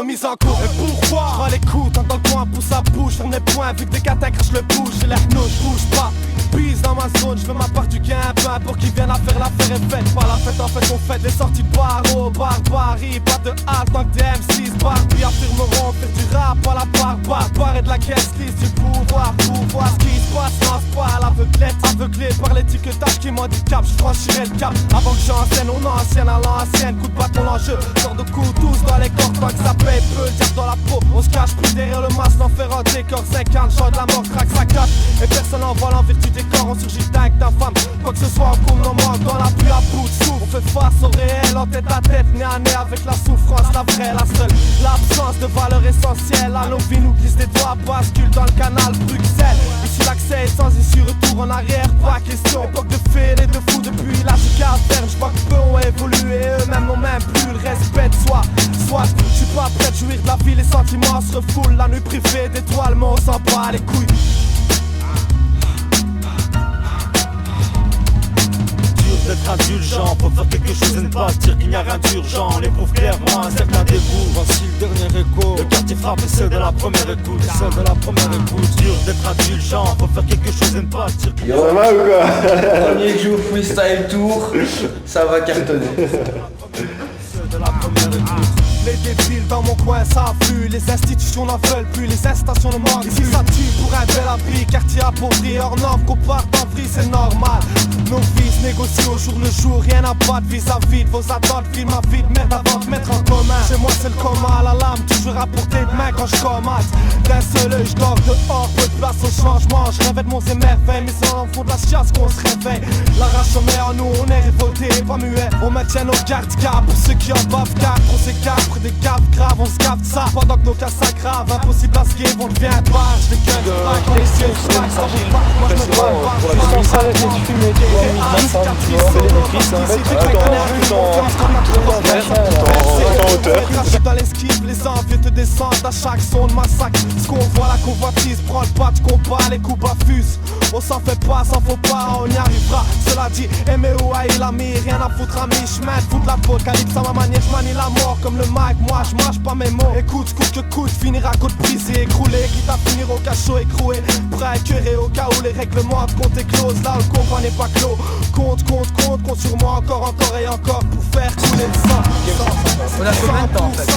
remise en cours. Et pourquoi? Je prends les coups, tant que dans le coin, pousse à bouche. Ferme les poings, vu que des catins crachent le bouche. J'ai l'air nous, je bouge pas. Bise dans ma zone, je veux ma part du gain. Peu importe qui vienne à faire l'affaire est faite. Pas la fête, en fait on fête les sorties de bar au barbarie. Pas de halte tant que des M6 Barbie affirmeront faire du rap à la barre et de la caisse liste du pouvoir. Ce qui se passe, lance pas à l'aveuglette. Aveuglé par l'étiquetage qui m'handicape, je franchirai le cap. Avant que j'enseigne, on ancienne à l'ancienne. Coup de bâton l'enjeu, sort de coups tous dans les corps. Tant que ça paye peu, le diable dans la peau. On se cache plus derrière le masque, l'enfer en décor. 50, chant de la mort, craque sa cache. Et personne en vole en vertu des corps. On surgit dingue d'un femme, quoi que ce soit, on coule nos manques dans la pluie à bout de souffle. On fait face au réel, en tête à tête, nez à nez avec la souffrance, la vraie, la seule. L'absence de valeur essentielle, à nos vies nous glisse des doigts, bascule dans le canal Bruxelles. Ici l'accès est sans issue, retour en arrière, pas question. Époque de fées et de fous depuis l'âge du caverne. J'vois que peu ont évolué, eux-mêmes n'ont même plus le respect de soi. Soit, j'suis pas prêt de jouir de la vie, les sentiments se refoulent. La nuit privée d'étoiles, mais on s'en bat les couilles. D'être indulgent, faut faire quelque chose et ne pas se dire qu'il n'y a rien d'urgent. On l'éprouve clairement, un certain dégoût. Voici le dernier écho. Le quartier frappe et ceux de la première écoute. Ceux de la première écoute. Dur d'être indulgent, faut faire quelque chose et ne pas se dire qu'il y a rien d'urgent. Ou quoi? Premier jour freestyle tour, ça va cartonner. Ceux de la première écoute. Les débiles dans mon coin s'affluent, les institutions n'en veulent plus, les instations ne manquent. Ici ça tue pour un bel abri, quartier appauvri, hors norme, qu'on parte en vrille, c'est normal. Nos vies se négocient au jour le jour, rien à battre vis-à-vis de vos attentes. Filme ma vie de merde avant de mettre en commun. Chez moi c'est le coma, la lame toujours à portée de main quand je commate. D'un seul œil je dors dehors, peu de place au changement. Je rêvais de mon émerveil, mais c'est en fond de la chiasse qu'on se réveille. La rage se met en nous, on est révolté, pas muet. On maintient nos gardes-cas pour ceux qui en bavent quatre. On s'écarte des gaves graves, on se gave de ça. Pendant que nos cas s'aggravent, impossible à skier, on devient barge. Les gueules craquent, les yeux se craquent, ça roule pas. Moi je me vois pas. Ça arrête de fumer, dans l'esquive, les envieux te descendent à chaque son de massacre. Ce qu'on voit, la convoitise prend le pas de combat, les coups baffusent. On s'en fait pas, s'en faut pas, on y arrivera. Cela dit, M.E.O. a l'ami, rien à foutre à mi-chemin. Foutre la faute, calypse à ma manière, j'manie la mort comme le mic. Moi j'mâche pas mes mots. Écoute, coûte que coûte, finir à côte brisée, écroulé. Quitte à finir au cachot écroué. Prêt à écœurer au cas où les règlements de compte éclosent. Là le combat n'est pas clos. Compte sur moi encore et encore pour faire couler le sang. On a combien de temps en fait?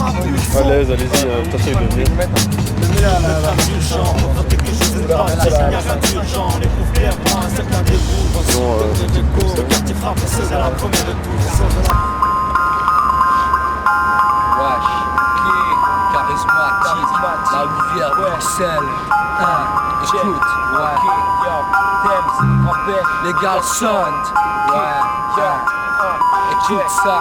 Allez-y, attention il est venu. Le quartier frappe et c'est la première écoute. Wesh, charismatique, la rivière Bruxelles. Écoute, les gars sont. Écoute ça.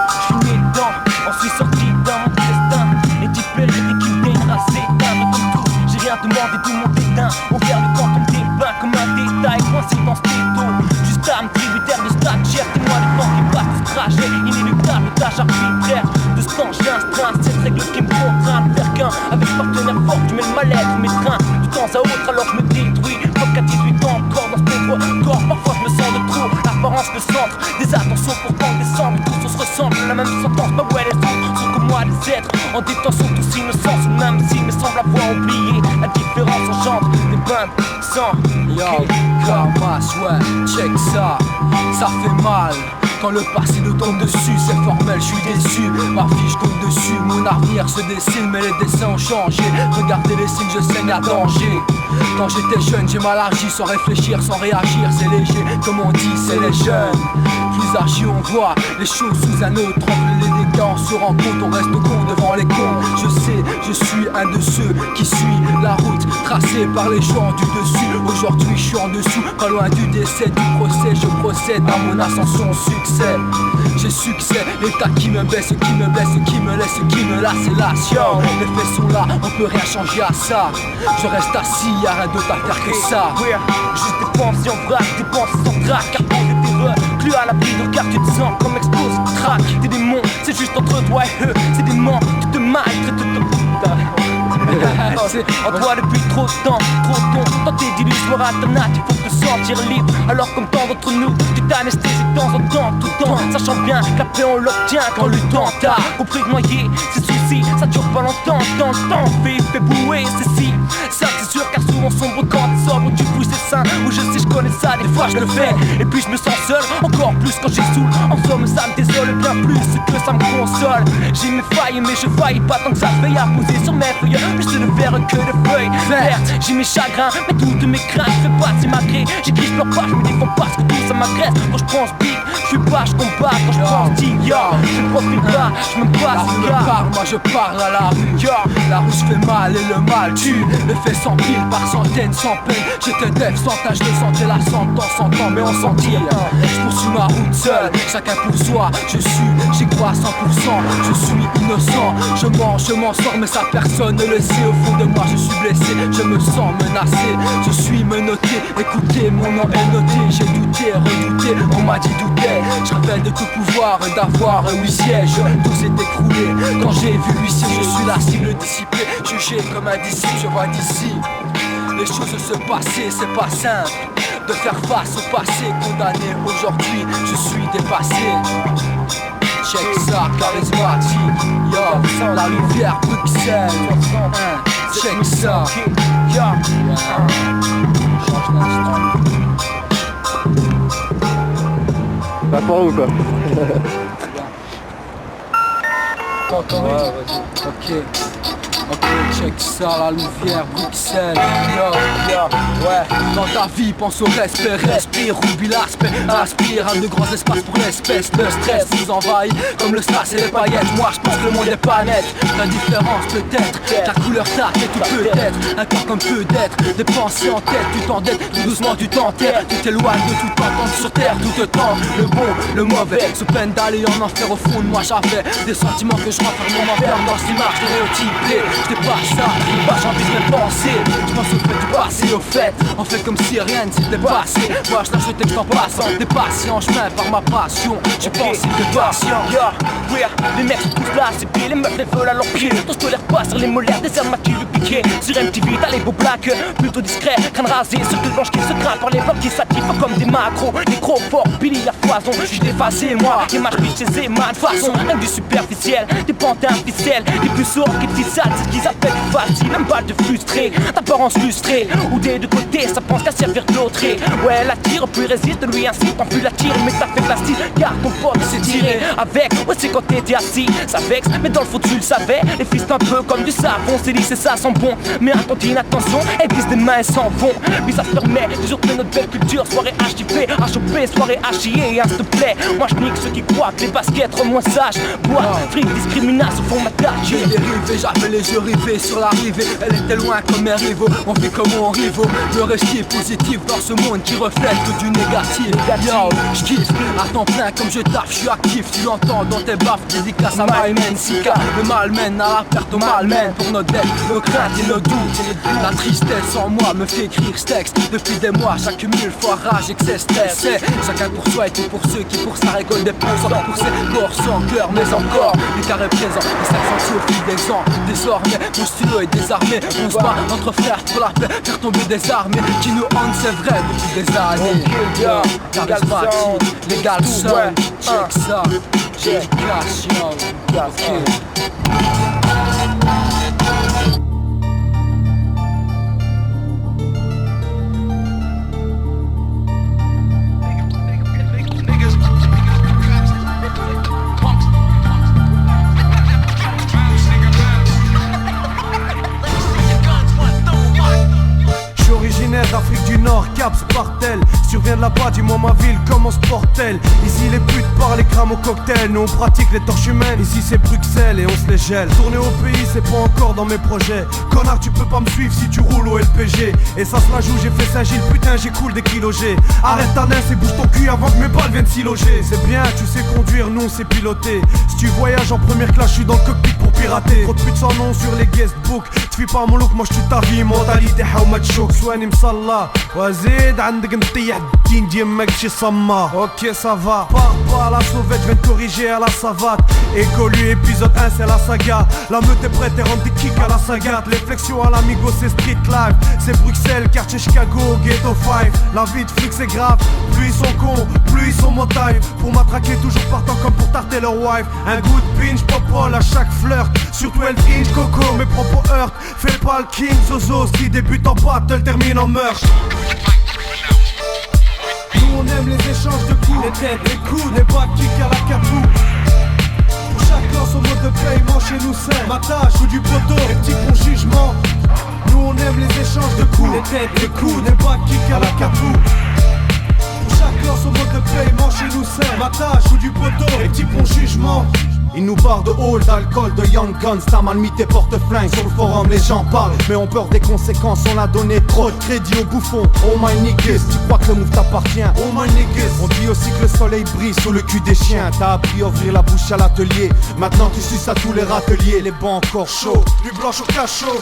J'suis né dedans, on suis sorti dans mon destin. Les types et qui viennent raser comme tout. J'ai rien demandé de mon dédain. On vient le quand on débat comme un détail coincé dans ce této. Juste âme tributaire de stagiaire. Témoin du temps qui passe ce trajet inéluctable, tâche arbitraire. De ce temps j'instreins cette règle qui me contraint de faire qu'un. Avec partenaire fort tu mets le mal-être, mes trains. De temps à autre alors je me détruis. Comme qu'à 18 ans encore dans ce pauvre corps. Parfois je me sens de trop, l'apparence le centre des attentions pourtant descendre. Tous on se ressemble, la même sentence. Mais ouais les autres sont comme moi des êtres en détention tous innocents. Même s'ils me semblent avoir oublié, la différence engendre des bains de sang. Yo, Kamas, ouais, check ça, ça fait mal. Quand le passé nous tombe dessus, c'est formel, je suis déçu. Ma fiche compte dessus, mon avenir se dessine, mais les dessins ont changé. Regardez les signes, je saigne à danger. Quand j'étais jeune, j'ai mal agi, sans réfléchir, sans réagir. C'est léger, comme on dit, c'est les jeunes. Plus âgés, on voit les choses sous un autre angle. Les dégâts, on se rend compte, on reste con devant les cons. Je sais, je suis un de ceux qui suit la route tracée par les gens du dessus. Aujourd'hui, je suis en dessous, pas loin du décès, du procès. Je procède à mon ascension, succès. J'ai succès, l'état qui me baisse, qui me blesse, qui me laisse, qui me lasse, c'est la science. Les faits sont là, on peut rien changer à ça. Je reste assis, y'a rien d'autre à faire que ça. Juste des pensées en vrac, des pensées sans trac. Carbone des terreurs, plus à l'abri de quartier de sang comme explose, trac. Des démons, c'est juste entre toi et eux. C'est des mens, tu te maltraites, tu te putain. fixé en toi depuis trop de temps, tenter d'illusions alternatives pour te sentir libre. Alors comme tant d'entre nous, tu t'anesthésies de temps en temps, tout le temps, sachant bien que la paix on l'obtient quand le temps t'a compris que noyer ses soucis, ça dure pas longtemps, dans le temps fait bouer, c'est si ça c'est sûr car souvent sombre quand t'es sobre, tu pousses tes seins, où je sais je connais ça, des fois je le fais, et puis je me sens seul, encore plus quand j'ai saoul, en somme ça me désole bien plus que ça me console. J'ai mes failles mais je faillis pas tant que ça veille à poser sur mes feuilles, plus de verre que de feuilles vertes. J'ai mes chagrins, mais toutes mes craintes, je fais passer ma gré, j'écris, je pleure pas, je me défends pas, parce que tout ça m'agresse. Quand je pense big, je suis pas, je combat, quand je pense tigre, je profite pas, je me passe. La rue me parle, moi je parle à la rue, la rue se fait mal et le mal tue, le fait s'empile par centaines, sans peine. J'étais def, sans tâche de santé, la 100 ans, mais on s'en tire. Je poursuis ma route seul, chacun pour soi, j'y crois à 100%, je suis innocent, je m'en sors, mais ça personne ne le sait. Au fond de moi, je suis blessé, je me sens menacé, je suis menotté, écoutez, mon nom est noté, j'ai douté, redouté, on m'a dit douter, je rêvais de tout pouvoir, d'avoir 8 sièges, tout s'est écroulé, quand j'ai vu l'huissier, je suis la cible dissipée, jugé comme un disciple, je vois d'ici les choses se passer, c'est pas simple de faire face au passé, condamné aujourd'hui, je suis dépassé. Check ça, charismatique, yo, la Louvière, Bruxelles, check ça, Bah pour où quoi? Ok, check ça, la Louvière, Bruxelles, ouais. Dans ta vie, pense au respect, respire, oublie l'aspect, aspire à de grands espaces pour l'espèce. Le stress nous envahit comme le strass et les paillettes. Moi je pense que le monde est pas net, la différence peut-être, ta couleur, ta tête ou peut-être, un corps comme peu d'être, des pensées en tête, tu t'endettes, tout doucement tu t'enterres, tu t'éloignes de tout entendre sur terre, tout le temps, le bon, le mauvais, sous peine d'aller en enfer au fond de moi j'avais des sentiments que je renferme, m'enferme dans cette image stéréotypée. Je dépasse ça, pas j'ai envie de me penser. Je pense au fait du passé, au fait. On fait comme si rien ne s'était passé. Moi je lâche le texte en passant. T'es patient, je mets par ma passion. J'ai pensé que t'es patient. Les mecs sont tous là, c'est pieds. Les meufs les veulent à leurs pieds. Ton je tolère pas sur les molaires, des armes qui veut piquer. Sur MTV, t'as les beaux blacks, plutôt discret. Crâne rasé, circle blanche qui se gratte par les blocs qui s'activent comme des macros. Les gros forts, Billy la foison. J'suis déphasé, moi. Et ma biche chez Zeman, façon. Rien du superficiel, des pantins ficelles. Des plus sourds qui te disent c'est ce qu'ils appellent facile, un balle de frustré, d'apparence lustrée, ou des deux côtés, ça pense qu'à servir de l'autre. Ouais, la tire, plus résiste, lui ainsi, t'en plus la tire, mais ça fait que la style, car ton pote s'est tiré avec, ouais, c'est quand t'étais assis, ça vexe, mais dans le fond tu le savais, les fils un peu comme du savon, c'est lisse et ça sent bon, mais un tontine, attention, elles glissent des mains et s'en vont, puis ça se permet, toujours de notre belle culture, soirée HTP, HOP, soirée HIE, s'il te plaît, moi je nique ceux qui croient que les baskets rendent moins sages, bois, fric, discrimination, font ma tâche. J'ai dérivé, j'avais les yeux rivés sur l'arrivée, elle était loin comme mes rivaux, on vit comme on rivaux, le reste est positif dans ce monde qui reflète que du négatif. Yo, j'kiffe, à temps plein comme je taffe, j'suis actif, tu l'entends dans tes baffes, dédicace à Myman, Sika, le mal mène à la perte au mal mène, pour nos dettes, nos craintes et nos doutes, la tristesse en moi me fait écrire ce texte, depuis des mois j'accumule fois rage, excès, stress, c'est chacun pour soi et tout pour ceux qui pour ça récoltent des pourcents, pour ces corps sans cœur, mais encore, les carrés présents, les 500 au fil des ans, désormais, mon stylo est désarmé, on se bat entre frères pour la paix, faire tomber des armées qui nous hantent, c'est vrai, depuis des années. Charismatique, légal seul, check ça, éducation, d'Afrique du Nord, Cap Spartel. Si tu reviens de là-bas, dis-moi ma ville, comment se porte-t-elle? Ici les putes parlent, les crament au cocktail. Nous on pratique les torches humaines, ici c'est Bruxelles et on se les gèle. Tourner au pays, c'est pas encore dans mes projets. Connard, tu peux pas me suivre si tu roules au LPG. Et ça se la joue, j'ai fait Saint-Gilles, putain j'écoule des kilos G. Arrête ta naisse et bouge ton cul avant que mes balles viennent s'y loger. C'est bien, tu sais conduire, nous on sait piloter. Si tu voyages en première classe, je suis dans le cockpit pour pirater. Trop de putes sans nom sur les guestbooks. Tu fais pas mon look, moi je tue ta vie, mentalité حاوما تشوك. سواني مصلى وزيد عندك مطيح Indien mec chez Samma. Ok ça va, pars pas à la sauvette, je viens de corriger à la savate. Écolu épisode 1 c'est la saga. La meute est prête et rentre des kicks à la saga. Les flexions à l'amigo c'est street life. C'est Bruxelles, quartier Chicago, ghetto 5. La vie de flic c'est grave, plus ils sont cons, plus ils sont motailles. Pour m'attraquer toujours partant comme pour tarter leur wife. Un good pinch popole à chaque flirt. Sur 12 inch coco, mes propos heurtent. Fais pas le king, Zozo, qui débute en battle termine en meurtre. Nous on aime les échanges de coups, les têtes, les coups, les bacs kick à la capou. Pour chaque lance au mode de paiement chez nous c'est ma tâche ou du poteau, les petits bons jugements. Nous on aime les échanges de coups, les têtes, les coups, les bacs kick à la capou. Pour chaque lance au mode de paiement chez nous c'est ma tâche ou du poteau, les petits bons jugements. Ils nous barrent de hall, d'alcool, de young guns. T'as mal mis tes porte-flingues sur le forum, les gens parlent mais ont peur des conséquences, on a donné trop de crédit aux bouffons. Oh my niggas, tu crois que le move t'appartient? Oh my niggas, on dit aussi que le soleil brille sous le cul des chiens. T'as appris à ouvrir la bouche à l'atelier, maintenant tu suces à tous les râteliers. Les bancs encore chauds, nuit blanche au cachot.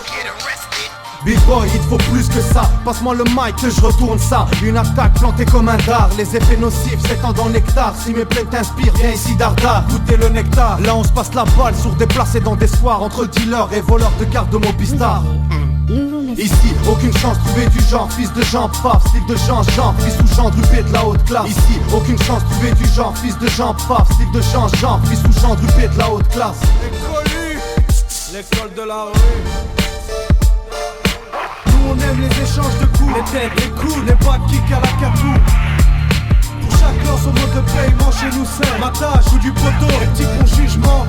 Big boy, il te faut plus que ça. Passe-moi le mic que je retourne ça. Une attaque plantée comme un dard. Les effets nocifs s'étendent en nectar. Si mes plaintes t'inspirent, viens ici dardard. Goûtez le nectar. Là on se passe la balle sur des placés dans des soirs. Entre dealers et voleurs de cartes de Mobistar. Ici, aucune chance trouver du genre. Fils de Jean Pfaff, style de Jean Jean. Fils ou Jean Druppé de la haute classe. Ici, aucune chance trouver du genre. Fils de Jean Pfaff, style de Jean Jean. Fils ou Jean Druppé de la haute classe. L'école de la rue. On aime les échanges de coups, les têtes, les coups, les bacs kick à la capou. Pour chaque lance au mode de paiement chez nous c'est ma tâche ou du poteau, les petits bons jugements.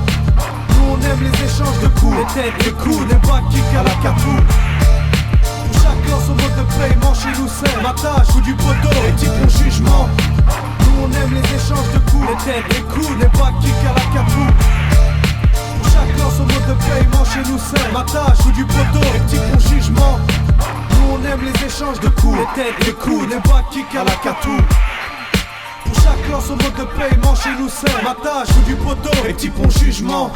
Nous on aime les échanges de coups, les têtes, les coups, les bacs kick à la capou. Pour chaque lance au mode de paiement chez nous c'est ma tâche ou du poteau, les petits bons jugements. Nous on aime les échanges de coups, les têtes, les coups, les bacs kick à la capou. Pour chaque lance au mode de paiement chez nous c'est ma tâche ou du poteau, les petits bons jugements. On aime les échanges de coups, les têtes, les coups, les bacs kick à la catou. Pour chaque lance au mode de paiement chez nous c'est ma tâche ou du poteau, les petits bons jugements.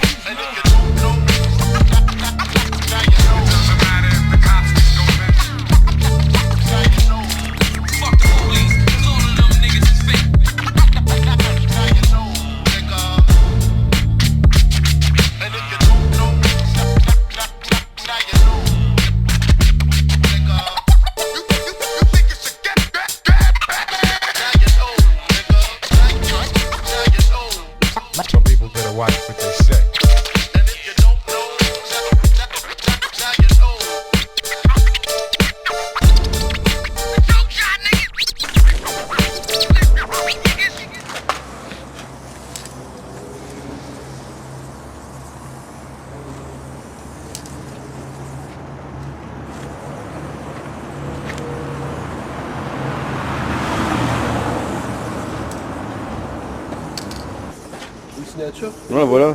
Ouais, voilà.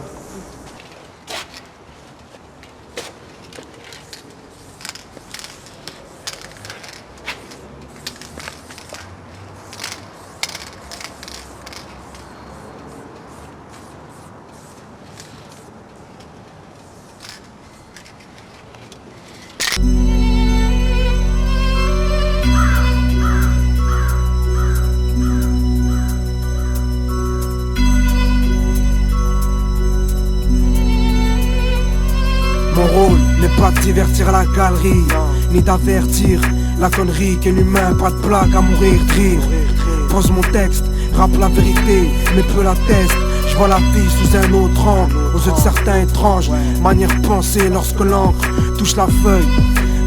Pas de divertir la galerie, ni d'avertir la connerie qu'un humain, pas de blague à mourir de rire. Pose mon texte, rappe la vérité, mais peu la teste. Je vois la vie sous un autre angle, aux yeux de certains étranges. Manière de penser lorsque l'encre touche la feuille.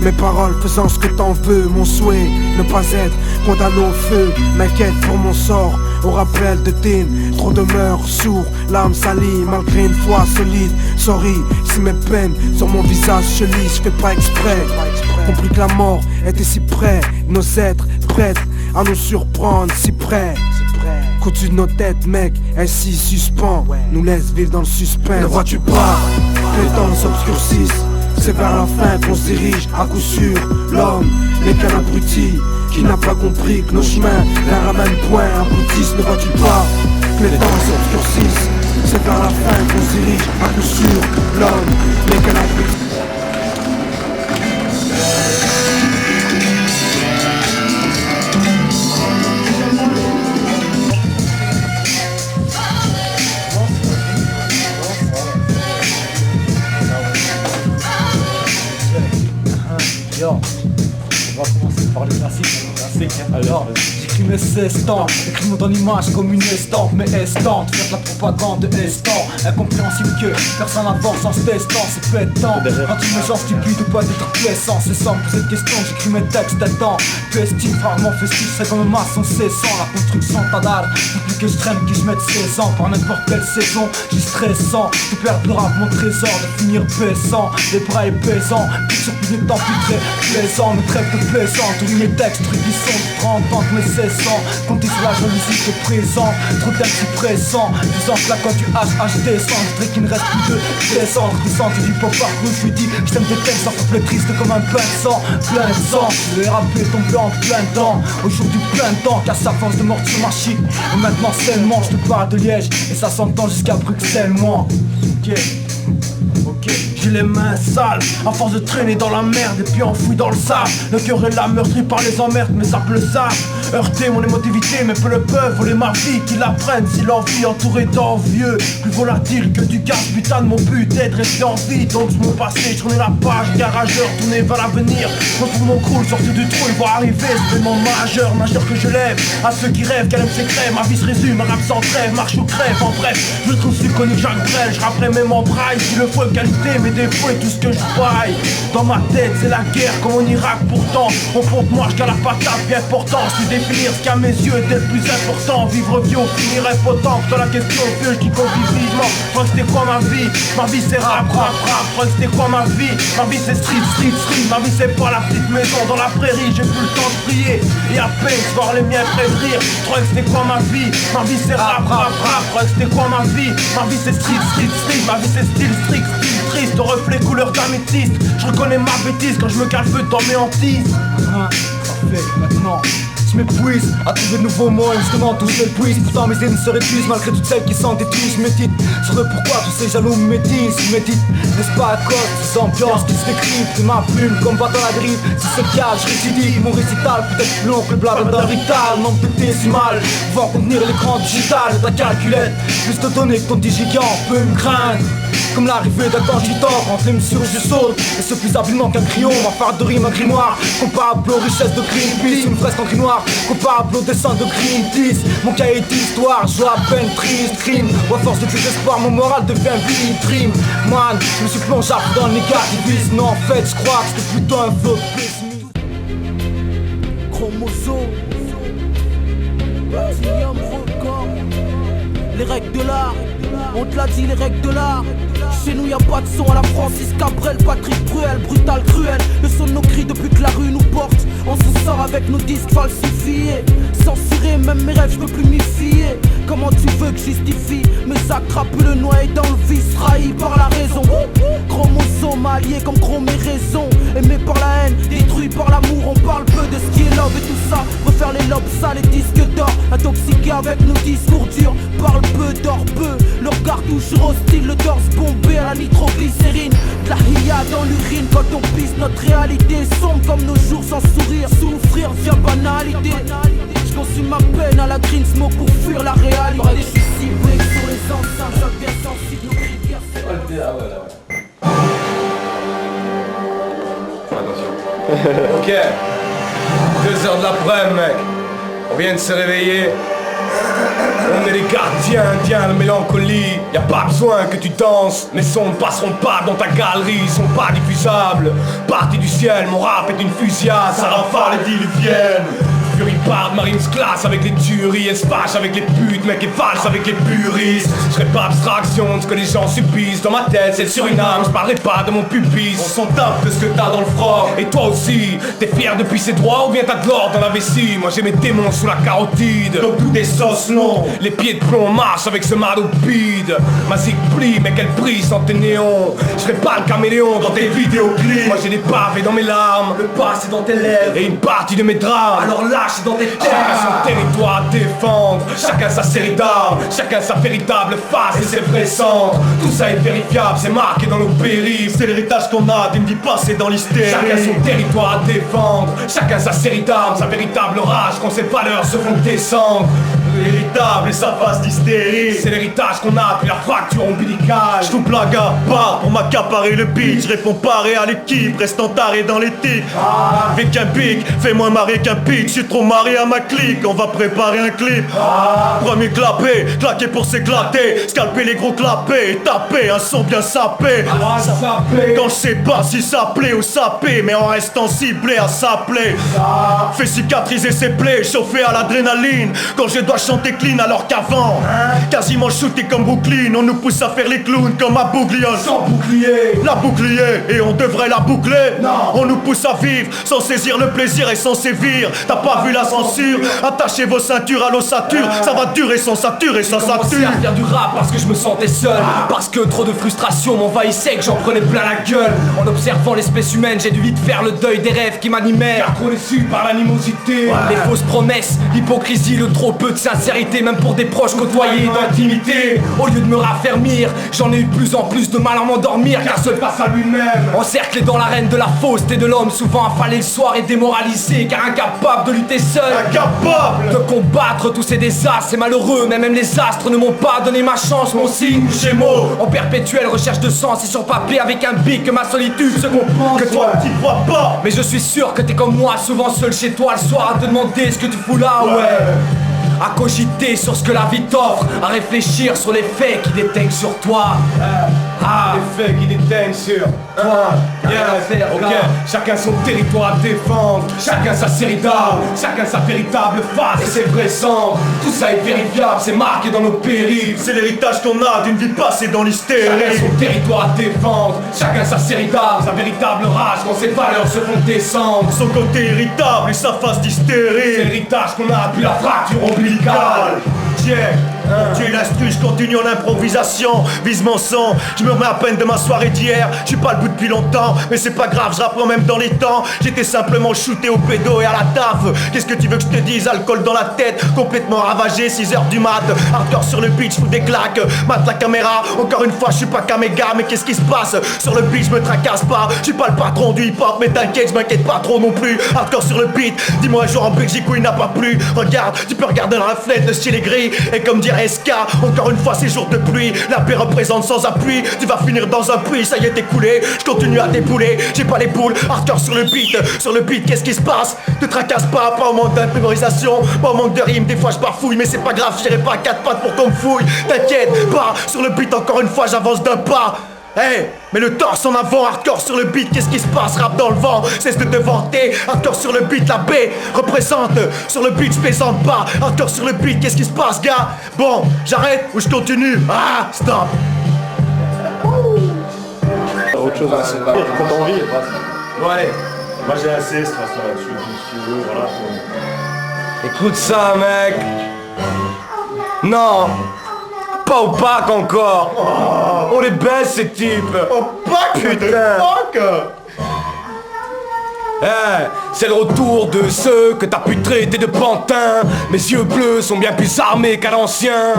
Mes paroles faisant ce que t'en veux, mon souhait, ne pas être condamné au feu. M'inquiète pour mon sort, au rappel de Tin. Trop de meurtres sourds, l'âme salie, malgré une foi solide. Sorry, si mes peines sur mon visage se lisent, je fais pas exprès. Compris que la mort était si près, nos êtres prêts à nous surprendre si près. Qu'au-dessus de nos têtes, mec, ainsi suspend, nous laisse vivre dans le suspense. Ne vois-tu pas, que les temps s'obscurcissent? C'est vers la fin qu'on se dirige, à coup sûr. L'homme n'est qu'un abruti qui n'a pas compris que nos chemins d'un ramène point aboutissent. Ne vois-tu pas que les temps s'obscurcissent? C'est vers la fin qu'on se dirige, à coup sûr. L'homme n'est qu'un abruti. Yo, on va commencer par les classiques. Alors, j'écris mes 16 temps, écris-moi dans l'image comme une estampe, mais estampe, faire de la propagande de estampe, incompréhensible que personne n'avance en se testant, c'est pétant. Quand tu me gens stupides ou pas d'être plaisant, c'est sans poser de questions, j'écris mes textes dedans. Festif, rarement festif, c'est comme un maçon cessant, la construction tadale, plus que je traîne, que je mette 16 ans, par n'importe quelle saison, j'suis stressant, tout perdre le rap, mon trésor, de finir baissant, les bras épaissants, plus sur plus de temps, plus très plaisant, me traite de plaisant, tous mes textes, trucs qui sont de 30 ans que mes 16 ans, compter sur la jalousie que présent, trop d'antipressants, disant que là quand tu HH descends, je dirais qu'il ne reste plus de descendre, descendre du pop parcours, je lui dis, je t'aime des textes, ça fait triste comme un pain de sang, plein de sang, le RAP est tombé en plein temps, aujourd'hui plein de temps, casse sa force de mort sur ma chic, et maintenant seulement, je te parle de Liège, et ça s'entend jusqu'à Bruxelles, moi, ok, j'ai les mains sales, à force de traîner dans la merde et puis enfoui dans le sable. Le cœur est là, meurtri par les emmerdes, mais ça le savent. Heurter mon émotivité, mais peu le peuvent voler ma vie, qu'ils la prennent si l'envie entourée d'envieux. Plus volatile que du gaz, putain de mon but d'être resté en vie. Donc mon passé, je tournais la page, garageur, tourné vers l'avenir. Retrouve mon crew, sorti du trou, il voit arriver, c'est vraiment majeur que je lève. À ceux qui rêvent, qu'elle aime ses crèves, ma vie se résume, un rap sans trêve, marche ou crève, en bref. Je trouve plus connu que Jacques Brel, je rapperai même en braille, si le faut qualité, mes défauts et tout ce que je baille. Dans ma tête c'est la guerre comme en Irak pourtant. On fonte moi jusqu'à la patate bien important. Je suis définir ce qu'à mes yeux était le plus important. Vivre vieux finir impotent. Dans la question vieux je dis qu'on vit vivement. Je crois que c'était quoi ma vie? Ma vie c'est rap. Je crois que c'était quoi ma vie? Ma vie c'est street. Ma vie c'est pas la petite maison dans la prairie. J'ai plus le temps de prier et à peine voir les miens près de rire. Je crois que c'était quoi ma vie? Ma vie c'est rap. Je crois que c'était quoi ma vie? Ma vie c'est street. Ma vie c'est style strict, style triste, reflet couleur d'améthyste. Je reconnais ma bêtise quand je me cale feu dans mes hantises. Parfait, maintenant je m'épuise à trouver de nouveaux mots et justement tout s'épuise. Pourtant mes idées ne se réduisent malgré toutes celles qui s'en détruisent. Je médite sur le pourquoi tous ces jaloux me médisent. Je médite, n'est-ce pas à cause de ces ambiances qui se décrivent de ma plume comme bat dans la griffe. Si c'est le cas, je récidive, mon récital peut être plus long que le blabla d'un rital. Nombre de décimales, pouvant contenir l'écran digital de ta calculette. Plus de données que ton digigant peut me craindre. Comme l'arrivée d'un cogitant, entre les mesures je saute. Et ce plus habilement qu'un crayon, ma farde de rime, un grimoire comparable aux richesses de Greenpeace. Une fresque en gris noir, comparable au dessin de Greenpeace. Mon cahier d'histoire, je vois à peine triste, crime. Ou à force de désespoir, mon moral devient vitrine. Man, je me suis plongé dans le négativisme. Non, en fait, je crois que c'était plutôt un faux pessimiste. Chromosome, William Record, les règles de l'art. On te l'a dit, les règles de l'art. Chez nous y'a pas de son à la Francis Cabrel, Patrick Bruel, brutal, cruel. Le son de nos cris depuis que la rue nous porte. On se sort avec nos disques falsifiés. Censurés, même mes rêves je peux plus m'y fier. Comment tu veux que je justifie mes actes crapuleux, le noyé dans le vice, trahi par la raison. Chromosome allié comme chrome et raison. Aimé par la haine, détruit par l'amour. On parle peu de ce qui est love et tout ça. Refaire les lobes sales, les disques d'or. Intoxiqué avec nos discours durs. Parle peu, dors peu. Le regard toujours hostile, le torse bombé à la nitroglycérine. De la hiya dans l'urine quand on pisse. Notre réalité sombre comme nos jours sans sourire. Souffrir via banalité. Je consume ma peine à la green smoke pour fuir la réalité. Je suis ciblé sur les enceintes, ça devient sensible, nos rivières c'est Attention. Ok. 2h de l'après-midi, mec. On vient de se réveiller. On est les gardiens indiens de mélancolie. Y'a pas besoin que tu danses. Mes sons ne passeront pas dans ta galerie. Ils sont pas diffusables. Parti du ciel, mon rap est une fusillade. Ça rafale les diluviennes. Fury part, Marines classe avec les tueries. Espace avec les putes, mec et false avec les puristes. Je serai pas abstraction de ce que les gens subissent. Dans ma tête c'est le Suriname, je parlerai pas de mon pubis. On s'en tape de ce que t'as dans le froid. Et toi aussi, t'es fier de pisser droit ou bien t'as de l'or dans la vessie. Moi j'ai mes démons sous la carotide. Donc tout des sauces longs. Les pieds de plomb marchent avec ce malopide. Ma zig plie, mais qu'elle brise dans tes néons. Je serai pas le caméléon dans tes vidéoclips. Moi j'ai des pavés dans mes larmes. Le passé dans tes lèvres. Et une partie de mes drames. Alors là dans tes terres. Chacun son territoire à défendre. Chacun sa série d'armes. Chacun sa véritable face et ses vrais cendres. Tout ça est vérifiable, c'est marqué dans nos périphes. C'est l'héritage qu'on a d'une vie passée dans l'hystérie. Chacun son territoire à défendre. Chacun sa série d'armes. Sa véritable rage quand ses valeurs se font descendre. Irritable et sa phase d'hystérie. C'est l'héritage qu'on a depuis la fracture ombilicale. Je coupe la part pour m'accaparer le beat. Je réponds paré à l'équipe, restant taré dans les tics. Avec un pic, fais-moi marrer qu'un pic. Je suis trop marré à ma clique, on va préparer un clip. Premier clapé, claqué pour s'éclater. Scalper les gros clapés, taper un son bien sapé. Quand je sais pas si ça plaît ou sapé, mais en restant ciblé à s'appeler. Fais cicatriser ses plaies, chauffé à l'adrénaline. Quand je dois chanter clean alors qu'avant quasiment shooté comme Brooklyn. On nous pousse à faire les clowns comme à Bouglione. Sans bouclier, La bouclier, et on devrait la boucler. Non. On nous pousse à vivre sans saisir le plaisir et sans sévir. T'as pas vu la censure? Attachez vos ceintures à l'ossature. Ça va durer sans saturer, ça Commencé sature. à faire du rap parce que je me sentais seul. Parce que trop de frustration m'envahissait, que j'en prenais plein la gueule. En observant l'espèce humaine, j'ai dû vite faire le deuil des rêves qui m'animaient. car trop déçu par l'animosité. Les fausses promesses, l'hypocrisie, le trop peu de sincérité, même pour des proches côtoyés d'intimité. Au lieu de me raffermir, j'en ai eu de plus en plus de mal à m'endormir. Car seul Face à lui-même, encerclé dans l'arène de la fausseté de l'homme, souvent affalé le soir et démoralisé, car incapable de lutter seul. Incapable De combattre tous ces désastres, c'est malheureux, mais même les astres ne m'ont pas donné ma chance, mon signe Gémeaux. En perpétuelle recherche de sens et sur papier avec un bic que ma solitude se comprend. que toi t'y crois pas. Mais je suis sûr que t'es comme moi, souvent seul chez toi le soir à te demander ce que tu fous là, ouais. À cogiter sur ce que la vie t'offre, à réfléchir sur les faits qui déteignent sur toi. les faits qui déteignent sur toi. Rien à faire, Ok, là. chacun son territoire à défendre. Chacun sa série d'armes, chacun sa véritable face et ses vrais cendres. Tout ça est vérifiable, c'est marqué dans nos périphes. C'est l'héritage qu'on a d'une vie passée dans Chacun l'hystérie. son territoire à défendre, chacun sa série d'armes, sa véritable rage quand ses valeurs se font descendre. Son côté irritable et sa phase C'est d'hystérie. l'héritage qu'on a depuis la fracture ombilicale. Tu es l'instru, je continue en improvisation. Vise mon son, je me remets à peine de ma soirée d'hier. Je suis pas le bout depuis longtemps, mais c'est pas grave, je rapprends même dans les temps. J'étais simplement shooté au pédo et à la taf. Qu'est-ce que tu veux que je te dise? Alcool dans la tête, complètement ravagé, 6h du mat. Hardcore sur le beat, je fous des claques. Mate la caméra, encore une fois, je suis pas caméga. Mais qu'est-ce qui se passe? Sur le beat, je me tracasse pas. Je suis pas le patron du hip-hop, mais t'inquiète, je m'inquiète pas trop non plus. Hardcore sur le beat, dis-moi un jour en Belgique où il n'a pas plu. Regarde, tu peux regarder dans la fenêtre, le ciel est gris. Et comme dirait SK, encore une fois ces jours de pluie. La paix représente sans appui. Tu vas finir dans un puits, ça y est t'es coulé. Je continue à dépouler, j'ai pas les boules. Hardcore sur le beat, qu'est-ce qui se passe? Te tracasse pas au manque d'improvisation, pas au manque de rime. Des fois je bafouille, mais c'est pas grave, j'irai pas à 4 pattes pour qu'on me fouille. T'inquiète pas, sur le beat encore une fois j'avance d'un pas. Hey, mais le torse en avant, hardcore sur le beat, qu'est-ce qui se passe? Rap dans le vent, cesse de te vanter. Hardcore sur le beat, la B représente. Sur le beat, je plaisante pas. Hardcore sur le beat, qu'est-ce qui se passe, gars? Bon, j'arrête ou je continue? Ah, stop. Autre chose, quand t'as envie. Bon allez, Moi j'ai assez, de toute façon là-dessus, si tu veux, voilà. écoute ça mec. Non, pas opaque encore. On les baisse ces types. Opaque, putain. fuck. C'est le retour de ceux que t'as pu traiter de pantins. Mes yeux bleus sont bien plus armés qu'à l'ancien.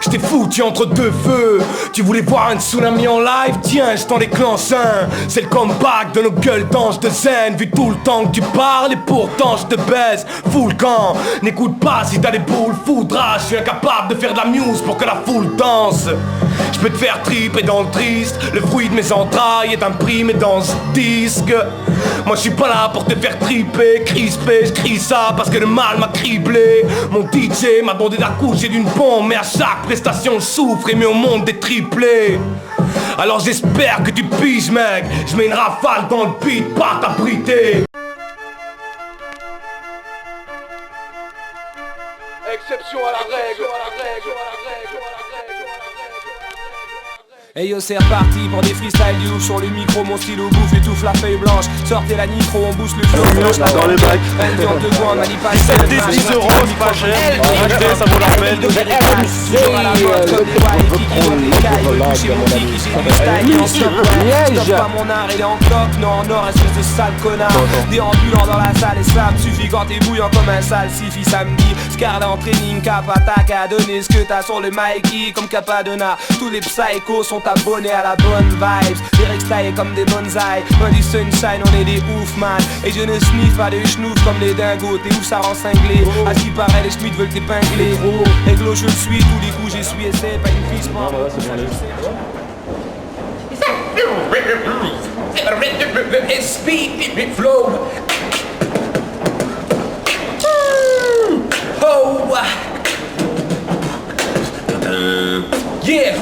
Je t'ai foutu entre deux feux. Tu voulais voir un tsunami en live? Tiens, je t'en déclenche un. C'est le comeback de nos gueules d'anges de zen. Vu tout le temps que tu parles et pourtant je te baise. Fous le camp, n'écoute pas si t'as des boules foudrage. Je suis incapable de faire de la muse pour que la foule danse. Je peux te faire triper dans le triste. Le fruit de mes entrailles est imprimé dans ce disque. Moi je suis pas là pour te faire triper, crisper, je crie ça parce que le mal m'a criblé. Mon DJ m'a demandé d'accoucher d'une bombe, mais à chaque prestation je souffre et mets au monde des triplés. Alors j'espère que tu piges mec, je mets une rafale dans le beat, pas t'abriter. Exception à la règle, Hey yo c'est reparti pour des freestyles du ouf sur le micro, mon stylo bouffe, étouffe la feuille blanche. Sortez la nitro, on booste le flow blanche. Dans les bacs. Elle vient de loin, on a dit pas ça. 10 euros, c'est pas cher. Achetez, ça vaut la peine. Stop pas mon art, il est en cloque, non en or, espèce de sale connard. Déambulant dans la salle et ça me suffit quand t'es bouillant comme un salsifis samedi. Scarda en training, cap attaque à donner ce que t'as sur le Mikey comme Capadonna. Tous les psychos sont sont abonnés à la bonne vibes. Les règles taillés comme des bonsaïs. Loin du sunshine, on est des ouf man. Et je ne sniffe pas des schnoufs comme les dingos. T'es ouf, ça rend cinglé. À ce qui paraît, les schmitts veulent t'épingler. Réglo, je le suis, tous les coups j'essuie et c'est pas une fille. Non, voilà, c'est bon, allez. Speed flow. Oh, yeah,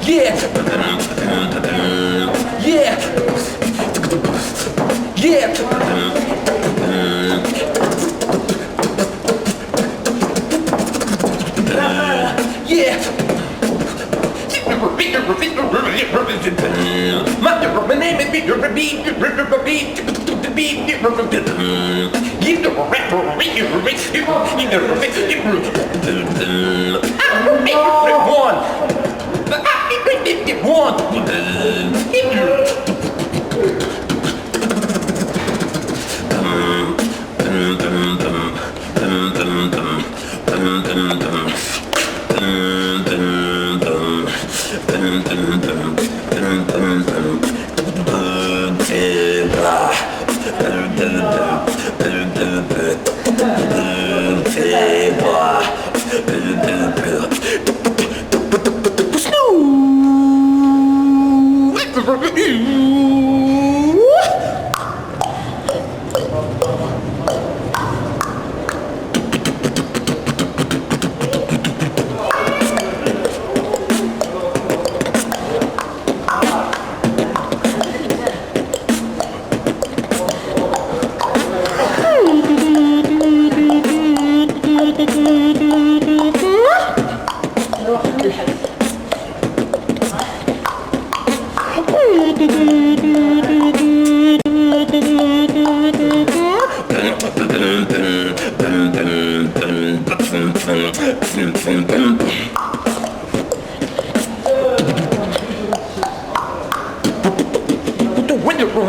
yeah, yeah, yeah. Yeah. My name is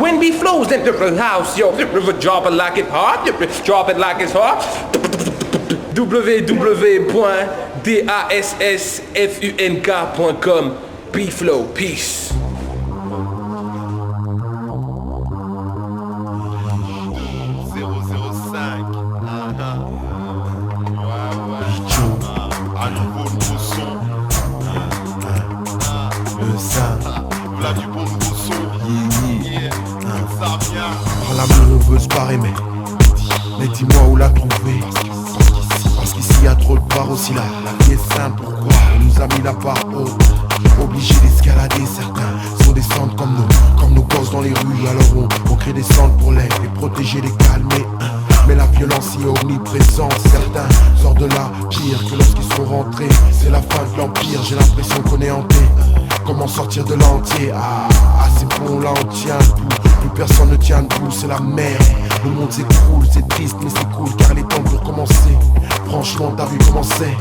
When we flows into the house, yo, drop it like it's hot, drop it like it's hot. www.dassfunk.com. B-Flow, peace. L'amour on veut se barrer mais dis-moi où la trouver. Parce qu'ici y a trop de barres aussi là. La vie est simple, pourquoi on nous a mis la barre haute. Obligés d'escalader, certains sont des centres comme nos gosses dans les rues. Alors on crée des centres pour les protéger, les calmer. Mais la violence y est omniprésente. Certains sortent de là pire que lorsqu'ils sont rentrés. C'est la fin de l'empire, j'ai l'impression qu'on est hanté. Comment sortir de l'entier? Ah c'est bon, là on tient tout. Plus personne ne tient debout, c'est la merde. Le monde s'écroule, c'est triste mais c'est cool car les temps pour recommencer. Franchement t'as vu comment c'est?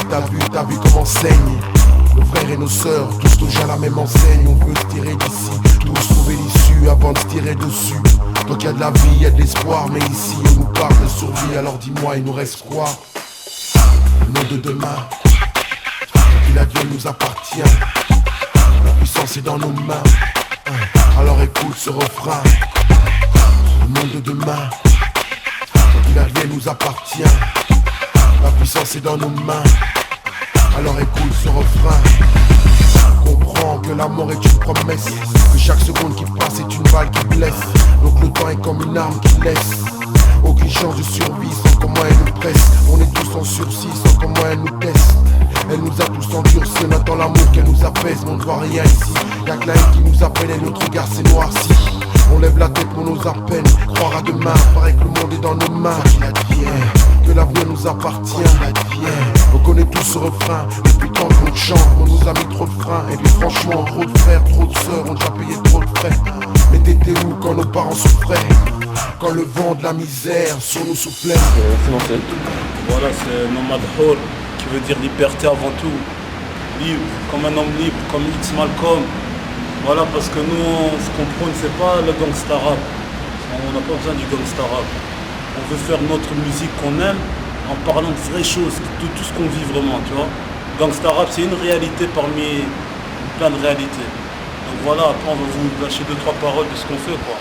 T'as vu comment saigne. Nos frères et nos sœurs, tous touchent à la même enseigne. On veut se tirer d'ici, tous trouver l'issue avant de se tirer dessus. Donc y'a de la vie, y'a de l'espoir, mais ici on nous parle de survie. Alors dis-moi, il nous reste quoi? Le monde de demain, qu'il advienne nous appartient. La puissance est dans nos mains, alors écoute ce refrain. Le monde de demain, qu'il advienne nous appartient. La puissance est dans nos mains, alors écoute ce refrain. Comprends que la mort est une promesse, que chaque seconde qui passe est une balle qui blesse. Donc le temps est comme une arme qui laisse aucune chance de survie sans comment elle nous presse. On est tous en sursis sans comment elle nous teste. Elle nous a tous endurcis, on attend l'amour qu'elle nous apaise. Mais on ne voit rien ici, y'a que la haine qui nous appelle et notre regard s'est noirci. On lève la tête pour nos à peine, croire à demain, paraît que le monde est dans nos mains. Que l'avenir nous appartient. On connaît tous ce refrain, depuis tant qu'on chante, on nous a mis trop de freins. Et puis franchement, trop de frères, trop de sœurs, on a payé trop de frais. Mais t'étais où quand nos parents souffraient? Quand le vent de la misère sur nous soufflait. Voilà, c'est Nomad Hall, qui veut dire liberté avant tout. Libre, comme un homme libre, comme X Malcolm. Voilà, parce que nous, ce qu'on prône, c'est pas le gangsta rap. On n'a pas besoin du gangsta rap. On veut faire notre musique qu'on aime en parlant de vraies choses, de tout ce qu'on vit vraiment, tu vois. Gangsta rap, c'est une réalité parmi plein de réalités. Donc voilà, après on va vous lâcher 2-3 paroles de ce qu'on fait, quoi.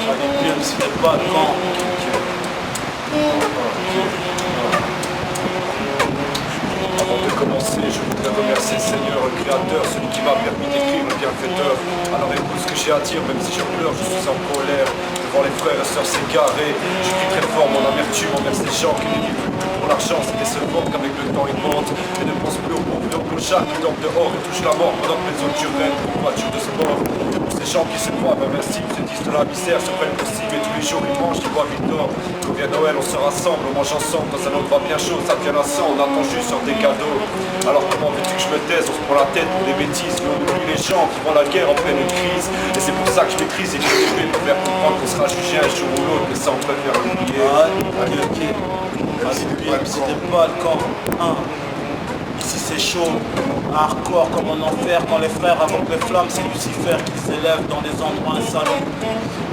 J'allais bien, si t'es pas quand. Avant de commencer, je voudrais remercier le Seigneur, le Créateur, celui qui m'a permis d'écrire, le bienfaiteur. Alors écoute ce que j'ai à dire, même si je pleure, je suis en colère. Devant les frères et sœurs s'égarer, je crie très fort mon amertume envers ces gens qui ne vivent plus pour l'argent. C'est décevant qu'avec le temps ils mentent et ne pensent plus au pauvres et au clochard qui dorment dehors et touchent la mort pendant que les autres urènent pour une voiture de sport. Pour ces gens qui se croient invincibles, se disent de la misère, se prennent possible et tous les jours ils mangent, ils boivent, ils dorment. Quand vient Noël, on se rassemble, on mange ensemble, quand ça nous va bien chaud, ça devient lassant, on attend juste sur des cadeaux. Alors comment veux-tu que je me taise, on se prend la tête pour des bêtises, mais on oublie les gens qui font la guerre en pleine crise. Et c'est pour ça que je maîtrise et je vais pour faire comprendre qu'on sera jugé un jour ou l'autre, mais ça on préfère l'oublier. Ok. Allez, si t'es pas le camp, hein. Ici c'est chaud, hardcore comme en enfer. Quand les frères invoquent les flammes, c'est Lucifer qui s'élève dans des endroits insalubres.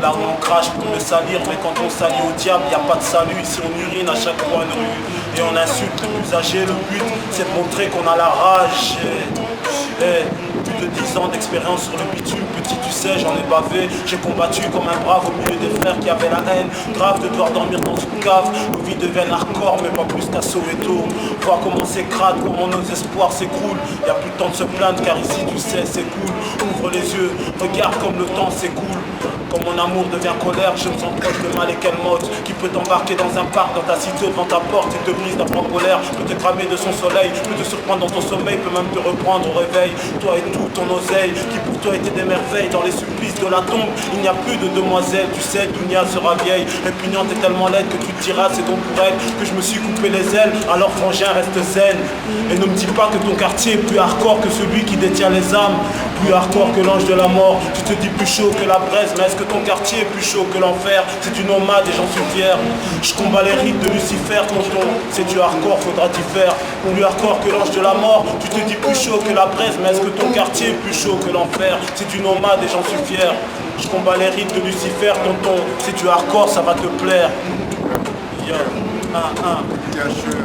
Là où on crache pour le salir, mais quand on salit au diable, y a pas de salut. Ici on urine à chaque coin de rue et on insulte les plus âgés. Le but c'est de montrer qu'on a la rage. Plus de 10 ans d'expérience sur le bitume, petit tu sais j'en ai bavé. J'ai combattu comme un brave au milieu des frères qui avaient la haine. Grave de devoir dormir dans une cave. Nos vies deviennent hardcore mais pas plus qu'à Soweto. Voir comment c'est crade, comment nos espoirs s'écroulent. Y'a plus le temps de se plaindre car ici tu sais c'est cool. Ouvre les yeux, regarde comme le temps s'écoule. Quand mon amour devient colère, je me sens proche de mal et quelle mode qui peut t'embarquer dans un parc, dans ta cité, devant ta porte et te brise d'un plan polaire, peut te cramer de son soleil, peut te surprendre dans ton sommeil, peut même te reprendre au réveil. Toi et tout ton oseille, qui pour toi était des merveilles, dans les supplices de la tombe, il n'y a plus de demoiselles, tu sais, Dunia sera vieille, répugnante et tellement laide que tu te diras, c'est donc pour elle que je me suis coupé les ailes, alors frangin reste zen. Et ne me dis pas que ton quartier est plus hardcore que celui qui détient les âmes, plus hardcore que l'ange de la mort, tu te dis plus chaud que la braise, mais est-ce que ton quartier est plus chaud que l'enfer? C'est du nomade et j'en suis fier. Je combats les rites de Lucifer, tonton. C'est du hardcore, faudra t'y faire. Plus hardcore que l'ange de la mort, tu te dis plus chaud que la braise, mais est-ce que ton quartier est plus chaud que l'enfer? C'est du nomade et j'en suis fier. Je combats les rites de Lucifer, tonton. C'est du hardcore, ça va te plaire. Yo, Bien sûr.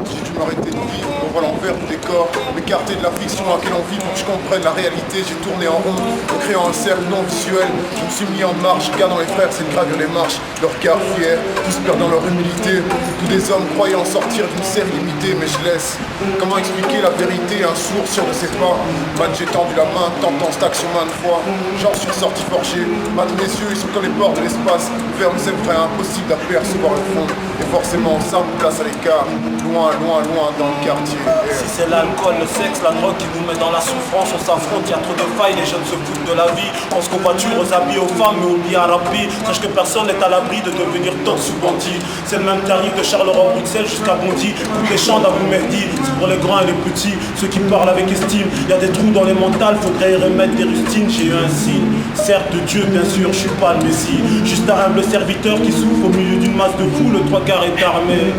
J'ai dû m'arrêter de vivre pour voir l'envers du décor, m'écarter de la fiction dans laquelle on vit pour que je comprenne la réalité. J'ai tourné en rond, en créant un cercle non visuel. Je me suis mis en marche, regardant les frères, c'est de gravir les marches. Leur regard fier, tous perdant leur humilité. Tous des hommes croyant sortir d'une série limitée, mais je laisse. Comment expliquer la vérité à un sourd si on ne sait pas? Man, j'ai tendu la main, tentant cette action maintes fois. J'en suis sorti forgé, man, mes yeux, ils sont comme les bords de l'espace. Vers mes frères, impossible d'apercevoir le fond. Et forcément, ça me place à l'écart. Loin, loin, loin dans le quartier. Si c'est l'alcool, le sexe, la drogue qui nous met dans la souffrance, on s'affronte, y'a trop de failles, les jeunes se foutent de la vie. Pense qu'on voiture aux habits aux femmes, mais oublié à rapide. Sache que personne n'est à l'abri de devenir torse ou bandit. C'est le même tarif de Charleroi, Bruxelles jusqu'à Bondy. Toutes les chants d'Abou Mehdi, c'est pour les grands et les petits, ceux qui parlent avec estime. Y'a des trous dans les mentales, faudrait y remettre des rustines. J'ai eu un signe, certes de Dieu, bien sûr, je suis pas le messie. Juste un humble serviteur qui souffre au milieu d'une masse de fous, le 3/4 est armé.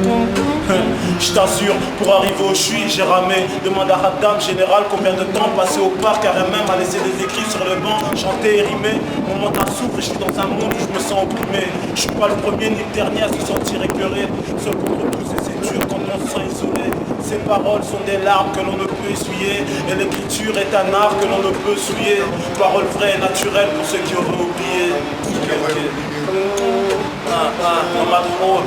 Je t'assure, pour arriver où je suis, j'ai ramé. Demande à Haddam, général, combien de temps passé au parc, car même à laisser des écrits sur le banc, chanter et rimer. Mon mental souffre et je suis dans un monde où je me sens opprimé. Je suis pas le premier ni le dernier à se sentir écœuré. Seul contre tous et c'est dur quand on se sent isolé. Ces paroles sont des larmes que l'on ne peut essuyer. Et l'écriture est un art que l'on ne peut souiller. Paroles vraies et naturelles pour ceux qui auraient oublié. On m'a trop,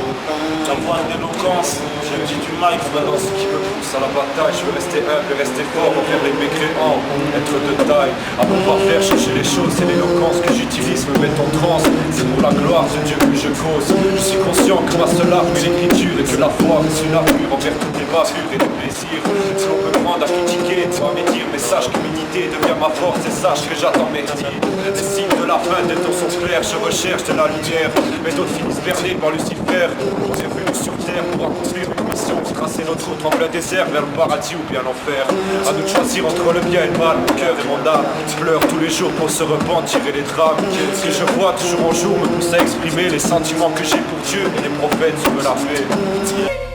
la voix d'éloquence, je dis du mic, Balance qui me pousse à la bataille, je veux rester humble et rester fort envers les mécréants, être de taille, à mon pas faire changer les choses, c'est l'éloquence que j'utilise, me mettre en transe, c'est pour la gloire de Dieu que je cause, je suis conscient que ma seule arme est l'écriture et que la foi est une armure envers toutes les bavures et les plaisirs, si l'on me demande à critiquer, tu vas me dire, mais sache qu'humilité devient ma force et sache que j'attends mes tirs, les signes de la fin des temps sont clairs, je recherche de la lumière, mais d'autres finissent bernés par Lucifer, on est venu sur terre pour accomplir une mission, tracer notre route en plein désert vers le paradis ou bien l'enfer. À nous de choisir entre le bien et le mal, mon cœur et mon âme. Je pleure tous les jours pour se repentir et les drames. Ce que je vois toujours en jour me pousse à exprimer les sentiments que j'ai pour Dieu et les prophètes sur me la paix.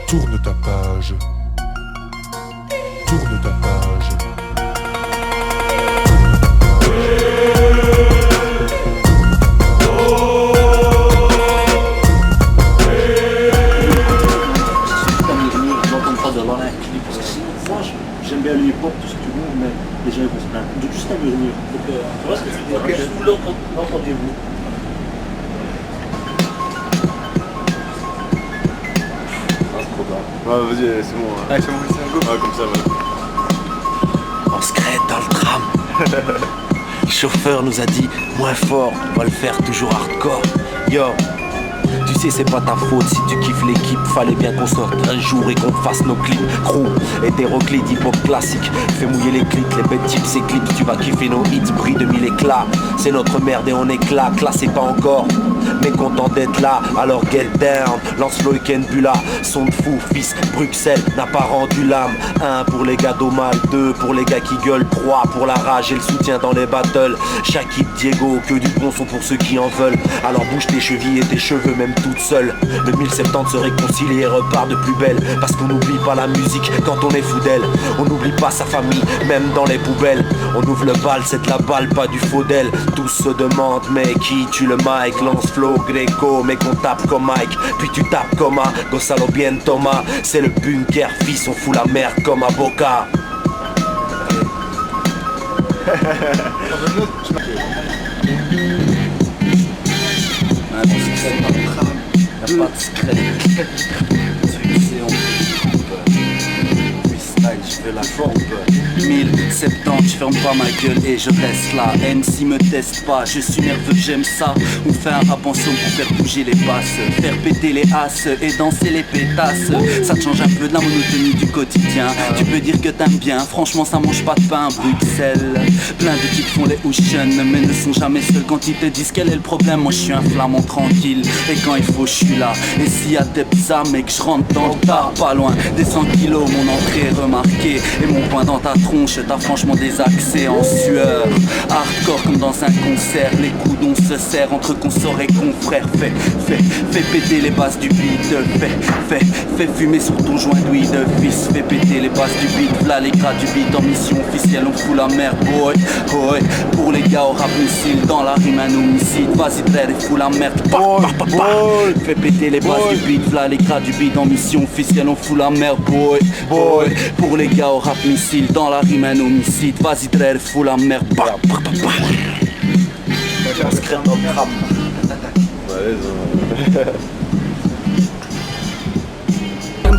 Tourne ta page. Tourne ta page. Okay. Où l'entendez-vous? Ouais, vas-y, c'est bon. Ouais, c'est bon, c'est un go. Ouais, comme ça, voilà. On se crête dans le tram. Le chauffeur nous a dit moins fort, on va le faire toujours hardcore. Yo, tu sais c'est pas ta faute si tu kiffes l'équipe. Fallait bien qu'on sorte un jour et qu'on fasse nos clips. Crew, hétéroclite, hip-hop classique. Fais mouiller les clics, les bêtes types s'éclipsent. Tu vas kiffer nos hits, prix de 1000 éclats. C'est notre merde et on éclate, classé pas encore. Mais content d'être là, alors get down. Lance-Flow et Ken Bula, son de fou, fils. Bruxelles n'a pas rendu l'âme. 1 pour les gars d'Omal, 2 pour les gars qui gueulent, 3 pour la rage et le soutien dans les battles. Shakib, Diego, que du bon son pour ceux qui en veulent. Alors bouge tes chevilles et tes cheveux même toute seule. Le 1070 se réconcilie et repart de plus belle. Parce qu'on n'oublie pas la musique quand on est fou d'elle. On n'oublie pas sa famille, même dans les poubelles. On ouvre le bal, c'est de la balle, pas du faux d'elle. Tous se demandent mais qui tue le mic? Lance Flow, Greco, mais qu'on tape comme Mike. Puis tu tapes comme un Gonzalo bien Thomas. C'est le bunker, fils, on fout la merde comme à Boca. On se crête dans le tram, y'a pas de secret. Je fais la forme 1070, je ferme pas ma gueule et je reste là. MC me teste pas, je suis nerveux, j'aime ça. On fait un rap en somme pour faire bouger les basses, faire péter les as et danser les pétasses. Ça te change un peu de la monotonie du quotidien. Tu peux dire que t'aimes bien, franchement ça mange pas de pain. Bruxelles, plein de types font les oceans, mais ne sont jamais seuls quand ils te disent quel est le problème. Moi je suis un flamand tranquille et quand il faut je suis là. Et s'il y a des psa mec, je rentre dans le tas, pas loin des 100 kilos, mon entrée est remarquée. Et mon poing dans ta tronche, t'as franchement des accès en sueur. Hardcore comme dans un concert, les coudons se serrent entre consorts et confrères. Fais péter les basses du beat. Fais fumer sur ton joint d'huile de fils. Fais péter les basses du beat, v'là les gras du beat. En mission officielle, on fout la merde, boy. Pour les gars au rap missile, dans la rime un homicide. Vas-y Dredd et fous la merde, Fais péter les basses du beat, v'là les gras du beat. En mission officielle, on fout la merde, boy. Pour les gars au rap missile, dans la rime un homicide. Vas-y Dredd, fous la merde. On se crête dans le tram.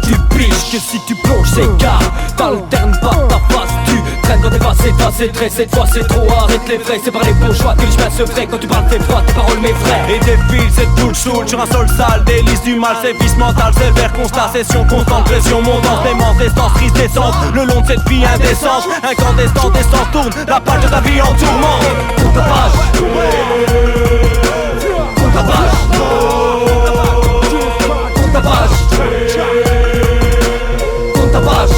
Tu piges que si tu plonges c'est car t'alternes pas ta face. Tu traînes dans tes passes, c'est très cette fois c'est trop. Arrête les vrais, c'est par les bourgeois que le chemin se ferait. Quand tu parles fais froid, tes paroles mes frères. Et défile cette boule chaude sur un sol sale. Délice du mal, sévice mental, sévère constat. Session constante, pression montante, démence, restance, triste descente. Le long de cette vie indécente, incandescent, descente tourne. La page de ta vie en tourment. Tourne ta page. Tourne ta page. Tourne ta page. Tourne ta page.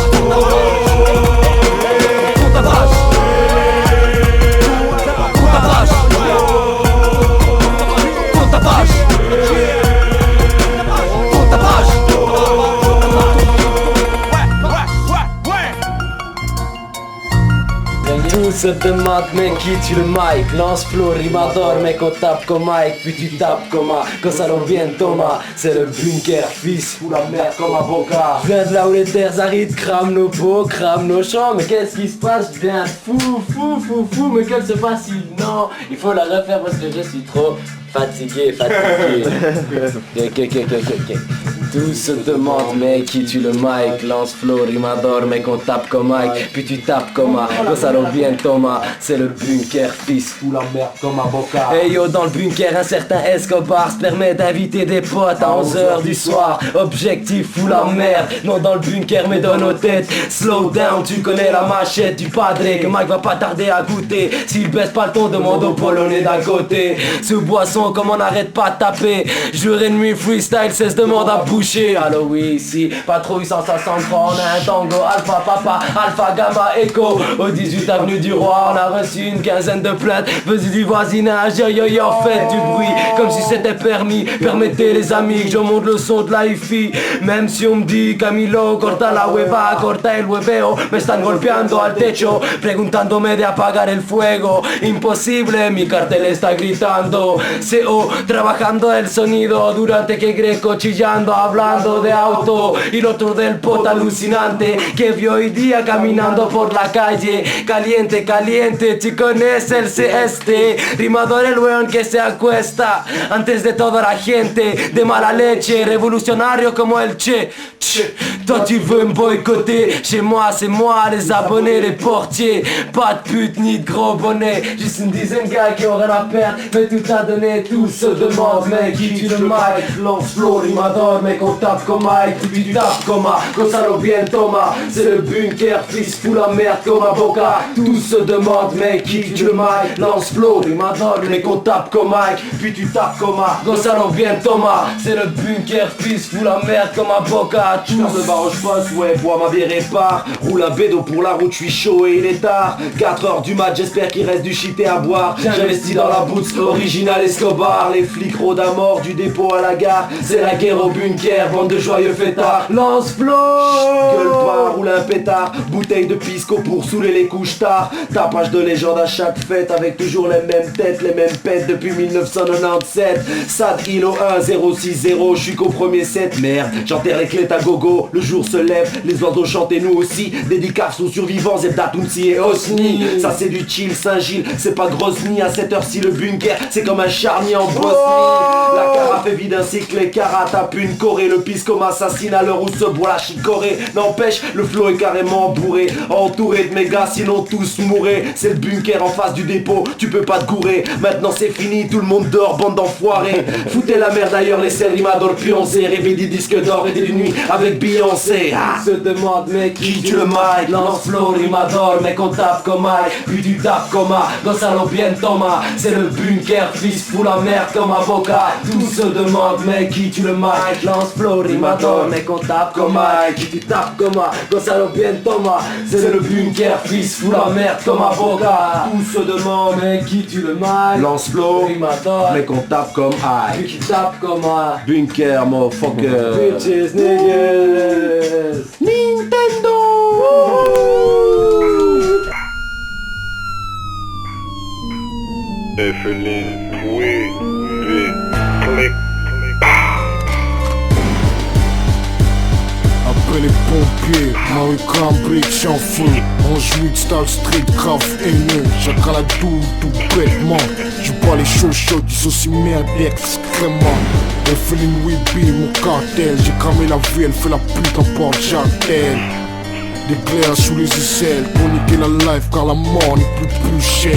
Tout se demande mec qui tue le mic. Lance Flow, rimador mec on tape comme Mike. Puis tu tapes comme un Gonzalo bien Thomas. C'est le bunker fils, fous la merde comme un Boca. Je viens de là où les terres arides crament nos peaux, crament nos champs. Mais qu'est-ce qui se passe? Je viens fou. Mais qu'elle se passe? Non, il faut la refaire parce que je suis trop fatigué. Ok. Tous se demandent mec qui tue le mic. Lance Flow, rimador mec on tape comme Mike. Puis tu tapes comme un Gonzalo bien Thomas. C'est le bunker fils, fous la merde comme un Boca. Hey yo dans le bunker un certain Escobar se permet d'inviter des potes à 11h du soir. Objectif fous la merde. Non dans le bunker mais dans nos têtes. Slow down, tu connais la machette du padre que Mike va pas tarder à goûter. S'il baisse pas le ton demande au polonais d'à côté. Sous boisson comme on n'arrête pas de taper. Jour et nuit freestyle 16 demandes à boucher. Alors oui ici pas trop 863. On a un tango alpha papa alpha gamma echo. Au 18 avenue du Roi on a reçu une quinzaine de plaintes. Vas-y du voisinage yo faites du bruit comme si c'était permis. Permettez les amis que je monte le son de la hi-fi. Même si on me dit Camilo corta la hueva, corta el hueveo. Me están golpeando al techo preguntándome de apagar el fuego. Imposible, mi cartel está gritando CO trabajando el sonido durante que Greco chillando habla hablando de auto y el otro del pot alucinante que vi hoy día caminando por la calle. Caliente, caliente, tú conoces el CST. Rimador el weón que se acuesta antes de toda la gente. De mala leche, revolucionario como el Che. Toi tu veux me boycotter. Chez moi c'est moi, les abonnés, les portiers. Pas de pute ni de gros bonnet. Juste une dizaine de gars qui ont rien à perdre, mais tout a donné, tout se demande. Mec, qui tue le mic, lance flow, rimador. Mec, on tape comme Mike, tu tapes comme Gonzalo bien Thomas. C'est le bunker, fils fout la merde comme un Boca. Tout se demande, mec, qui tue le mic, lance flow, rimador. Mec, on tape comme Mike, puis tu tapes comme Gonzalo bien Thomas. C'est le bunker, fils fout la merde comme un Boca. Tour de barre je bosse, ouais, bois ma bière et part. Roule un bédo pour la route, je suis chaud et il est tard. 4h du mat, j'espère qu'il reste du shit à boire. J'investis dans la boots, original Escobar. Les flics rôdent à mort du dépôt à la gare. C'est la guerre au bunker, bande de joyeux fêtards. Lance flow, gueule pas, roule un pétard. Bouteille de pisco pour saouler les couches tard. Tapage de légende à chaque fête avec toujours les mêmes têtes, les mêmes pètes depuis 1997. Sad Hilo 1060, je suis qu'au premier set. Merde, j'enterre les clés à gogo. Le jour se lève, les oiseaux chantent et nous aussi. Dédicaces aux survivants, Zebda, Tounsi et Osni. Ça c'est du chill, Saint-Gilles, c'est pas Grosny. À cette heure-ci le bunker, c'est comme un charnier en Bosnie. La carafe est vide ainsi que les carats. Tape une corée, le pisco m'assassine à l'heure où se boit la chicorée. N'empêche, le flot est carrément bourré. Entouré de mes gars, sinon tous mourraient. C'est le bunker en face du dépôt, tu peux pas te gourer. Maintenant c'est fini, tout le monde dort, bande d'enfoirés. Foutez la merde ailleurs, laissez rimador pioncer. Rêver des disques d'or et des nuits avec Beyoncé. Se demande mec, qui tue le mic, lance flow, rimador. Mec on tape comme Mike, puis tu tapes comme Gonzalo bien Thomas. C'est le bunker, fils fout la merde comme un Boca. Tout se demande mec, qui tue le mic, lance flow, rimador. Mec on tape comme Mike, puis tu tapes comme Gonzalo bien Thomas. C'est le bunker, fils fout la merde comme un Boca. Tout se demande mec, qui tue le mic, lance flow, rimador. Mec on tape comme Ike, puis tu tapes comme bunker, motherfucker. Bitches, niggas. Nintendo. Evelyn, oui, click. Après les pompiers, Marie Cambridge en feu. On joue de Star Street, grave haineux. Chacun la doule, tout bêtement. Je bois les choses chaudes, ils sont si merdiques, extrêmement. Evelyn Weeby, mon cartel. J'ai cramé la vie, elle fait la pute en porte-jartel. Des clairs sous les aisselles, pour niquer la life car la mort n'est plus chère.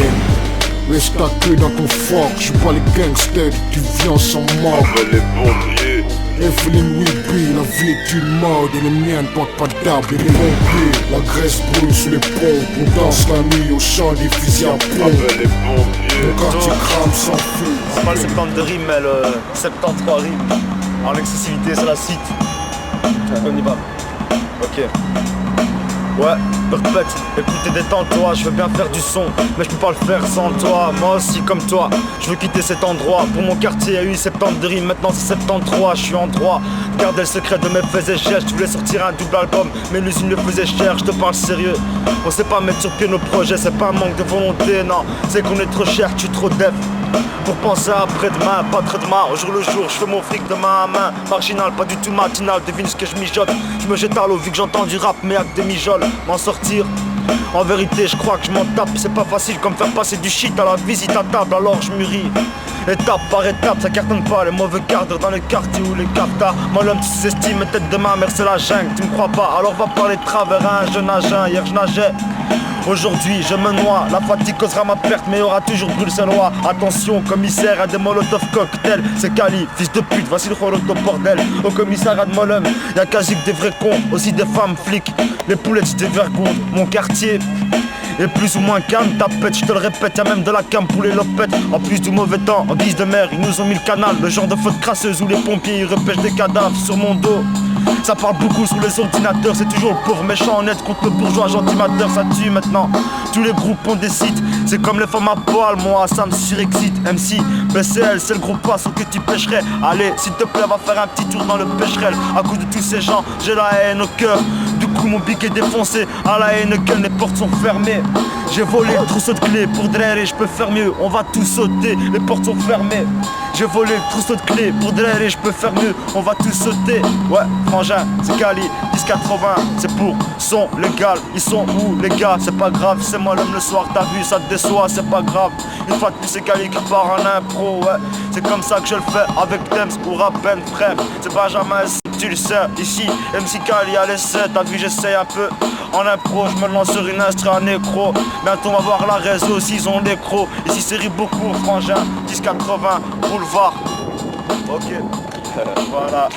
Reste ta queue dans ton fork, j'suis pas les gangsters, tu viens sans mort. Les pompiers. Evelyn Weeby, la vie est une mode et les miens ne portent pas d'arbre. Les pompiers, la graisse brûle sous les pompes. On danse la nuit au chant des fusils à pompe. Les pompiers. Le quartier crame sans feu. C'est pas le 70 de rime, mais le 73 rimes. En l'excessivité, c'est la cite. On y va. Ok. Ouais, répète, écoutez, détends-toi, je veux bien faire du son, mais je peux pas le faire sans toi. Moi aussi comme toi, je veux quitter cet endroit. Pour mon quartier, y a eu 70 de rimes, maintenant c'est 73, je suis en droit. Gardez le secret de mes faits et gestes, je voulais sortir un double album, mais l'usine le faisait cher, je te parle sérieux. On sait pas mettre sur pied nos projets, c'est pas un manque de volonté, non, c'est qu'on est trop cher, tu es trop def. Pour penser à après-demain, pas très demain, au jour le jour, je fais mon fric de main à main. Marginal, pas du tout matinal, devine ce que je mijote. Je me jette à l'eau vu que j'entends du rap, mais avec des mijoles. M'en sortir, en vérité, je crois que je m'en tape. C'est pas facile comme faire passer du shit à la visite à table, alors je mûris. Étape par étape, ça cartonne pas les mauvais quarts d'heure dans les quartiers ou les captas. Moi l'homme tu sous-estimes, tête de ma mère c'est la jungle, tu me crois pas, alors va parler de travers à un jeune agent. Hier je nageais, aujourd'hui je me noie. La fatigue causera ma perte mais y'aura toujours Bruxellois. Attention commissaire à des molotov cocktails. C'est Cali, fils de pute, voici le Roloto bordel. Au commissariat de Molum, y'a quasi que des vrais cons, aussi des femmes flics. Les poulettes des vergons, mon quartier et plus ou moins calme, tapette, je te le répète, y'a même de la cam pour les lopettes. En plus du mauvais temps, en guise de mer, ils nous ont mis le canal. Le genre de faute crasseuse où les pompiers ils repêchent des cadavres sur mon dos. Ça parle beaucoup sur les ordinateurs, c'est toujours le pauvre méchant honnête contre le bourgeois gentimateur, ça tue maintenant. Tous les groupes ont des sites, c'est comme les femmes à poil, moi ça me surexcite. MC, BCL, c'est le gros poisson que tu pêcherais. Allez, s'il te plaît, va faire un petit tour dans le pêcherel. À cause de tous ces gens, j'ai la haine au cœur. Du coup mon bic est défoncé, à la haine que les portes sont fermées. J'ai volé le trousseau de clés, pour drainer je peux faire mieux. On va tout sauter, les portes sont fermées. J'ai volé le trousseau de clés, pour drainer je peux faire mieux. On va tout sauter, ouais frangin, c'est Cali, 1080. C'est pour son légal, ils sont où les gars? C'est pas grave, c'est moi l'homme le soir, t'as vu ça te déçoit, c'est pas grave. Une fois de plus c'est Cali qui part en impro, ouais. C'est comme ça que je le fais avec Thames ou Rappen frère. C'est Benjamin, tu le sais, ici MC Cali à l'essai, t'as vu j'essaye un peu. En impro, je me lance sur une instru en nécro. Bientôt on va voir la réseau s'ils ont l'écro. Ici c'est Ribocourt, frangin, 1080, boulevard. Ok, voilà.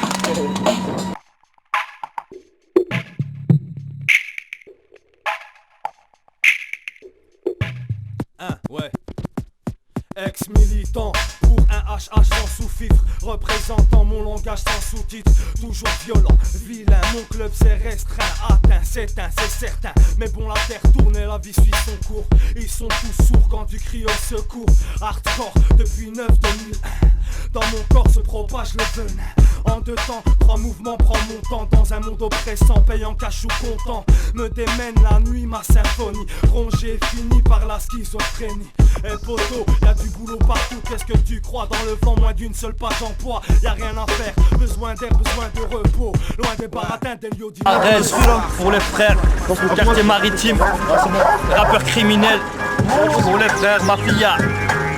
Ouais. Ex-militant pour un HH sans sous-fifre, représentant mon langage sans sous-titre. Toujours violent, vilain, mon club c'est restreint. Atteint, c'est certain. Mais bon la terre tourne et la vie suit son cours. Ils sont tous sourds quand tu cries au secours. Hardcore depuis 9-2001. Dans mon corps se propage le venin. En 2 temps, 3 mouvements, prends mon temps. Dans un monde oppressant, payant cash ou content. Me démène la nuit ma symphonie. Rongé, fini par la schizophrénie. Et poto, y'a du boulot partout. Qu'est-ce que tu crois? Dans le vent, moins d'une seule page d'emploi. Y'a rien à faire, besoin d'air, besoin de repos. Loin des baratins, des lieux du Arrête pour les frères, au quartier maritime. Rappeur criminel, pour les frères, mafia.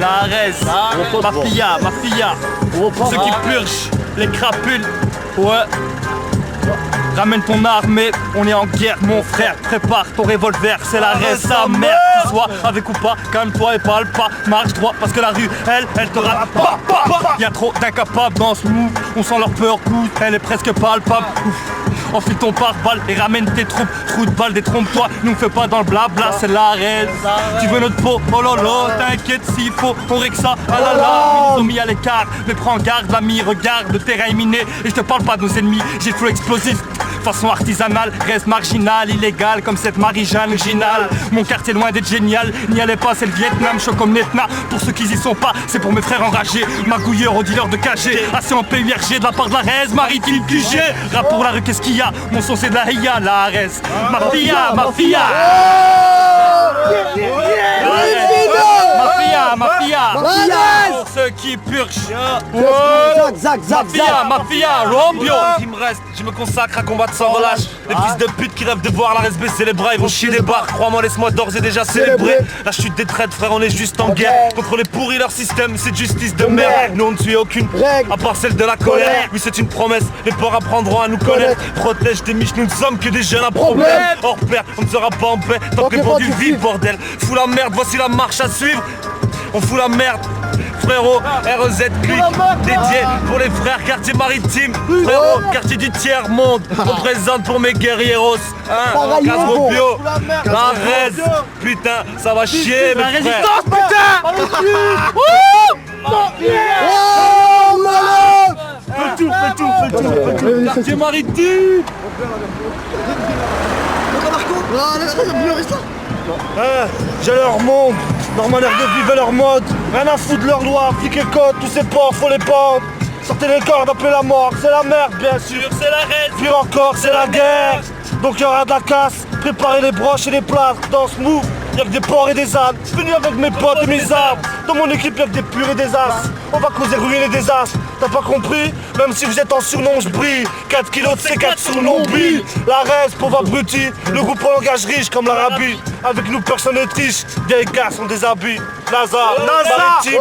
La Arès, mafia. Ceux qui purgent les crapules, ouais. Ramène ton armée, on est en guerre mon frère. Prépare ton revolver, c'est la Arès, sa mère. Tu sois avec ou pas, calme-toi et parle pas. Marche droit parce que la rue, elle te rate. Y'a trop d'incapables dans ce move, on sent leur peur coûte, elle est presque palpable. Enfile ton pare-balles et ramène tes troupes. Trou de balle, détrompe-toi, nous fais pas dans le blabla, c'est la Arès. Tu veux notre peau, oh lolo, t'inquiète s'il faut, on règle ça, ah là là. Ils nous ont mis à l'écart, mais prends garde, l'ami, regarde, le terrain est miné. Et je te parle pas de nos ennemis, j'ai le flow explosif. Façon artisanale, reste marginal, illégal comme cette Marie-Jeanne Ginal. Mon quartier loin d'être génial, n'y allez pas, c'est le Vietnam, chaud comme Netna. Pour ceux qui y sont pas, c'est pour mes frères enragés. Magouilleurs aux dealers de KG, assez en PURG de la part de la Arès, maritime QG. Rap pour la rue, qu'est-ce qu'il y a? Mon son c'est de la Ria, la Arès. Mafia. Pour ceux qui purgent. Mafia, Rombio. Il me reste, je me consacre à combattre sans relâche. Les fils de pute qui rêvent de voir la Arès baisser les bras, ils vont chier des barres. Crois-moi, laisse-moi d'ores et déjà célébrer la chute des traites, frère, on est juste en guerre. Contre les pourris, leur système, c'est justice de merde. Nous on ne suit aucune règle, à part celle de la colère. Oui, c'est une promesse, les porcs apprendront à nous connaître. Protège tes miches, nous ne sommes que des jeunes à problème. Hors pair, on ne sera pas en paix tant que les vendus vivent, bordel. Fous la merde, voici la marche à suivre. On fout la merde, frérot, REZ clic, dédié pour les frères quartier maritime, frérot, quartier du tiers-monde, on présente pour mes guerrieros, hein, Casropio, la Arès, putain, ça va chier mes frères. La résistance, putain. Fais tout, quartier maritime. J'ai leur monde, leur manière de vivre et leur mode. Rien à foutre de leur loi, appliquer le code, tous ces porcs, faut les pendre. Sortez les cordes, appelez la mort, c'est la merde bien sûr, c'est la reine. Pire encore, c'est la guerre. Donc il y aura de la casse, préparez les broches et les plâtres. Dans ce move, y'a que des porcs et des ânes. Venu avec mes potes et mes armes. Dans mon équipe y'a que des purs et des as. On va causer ruiner des as. T'as pas compris? Même si vous êtes en surnom, je brille. 4 kilos de C4 sur le nombril. La Arès, pauvre abruti. Le groupe en langage riche comme l'Arabie. Avec nous personne ne triche. Vieilles gars sont des habits. Lazare, maritime.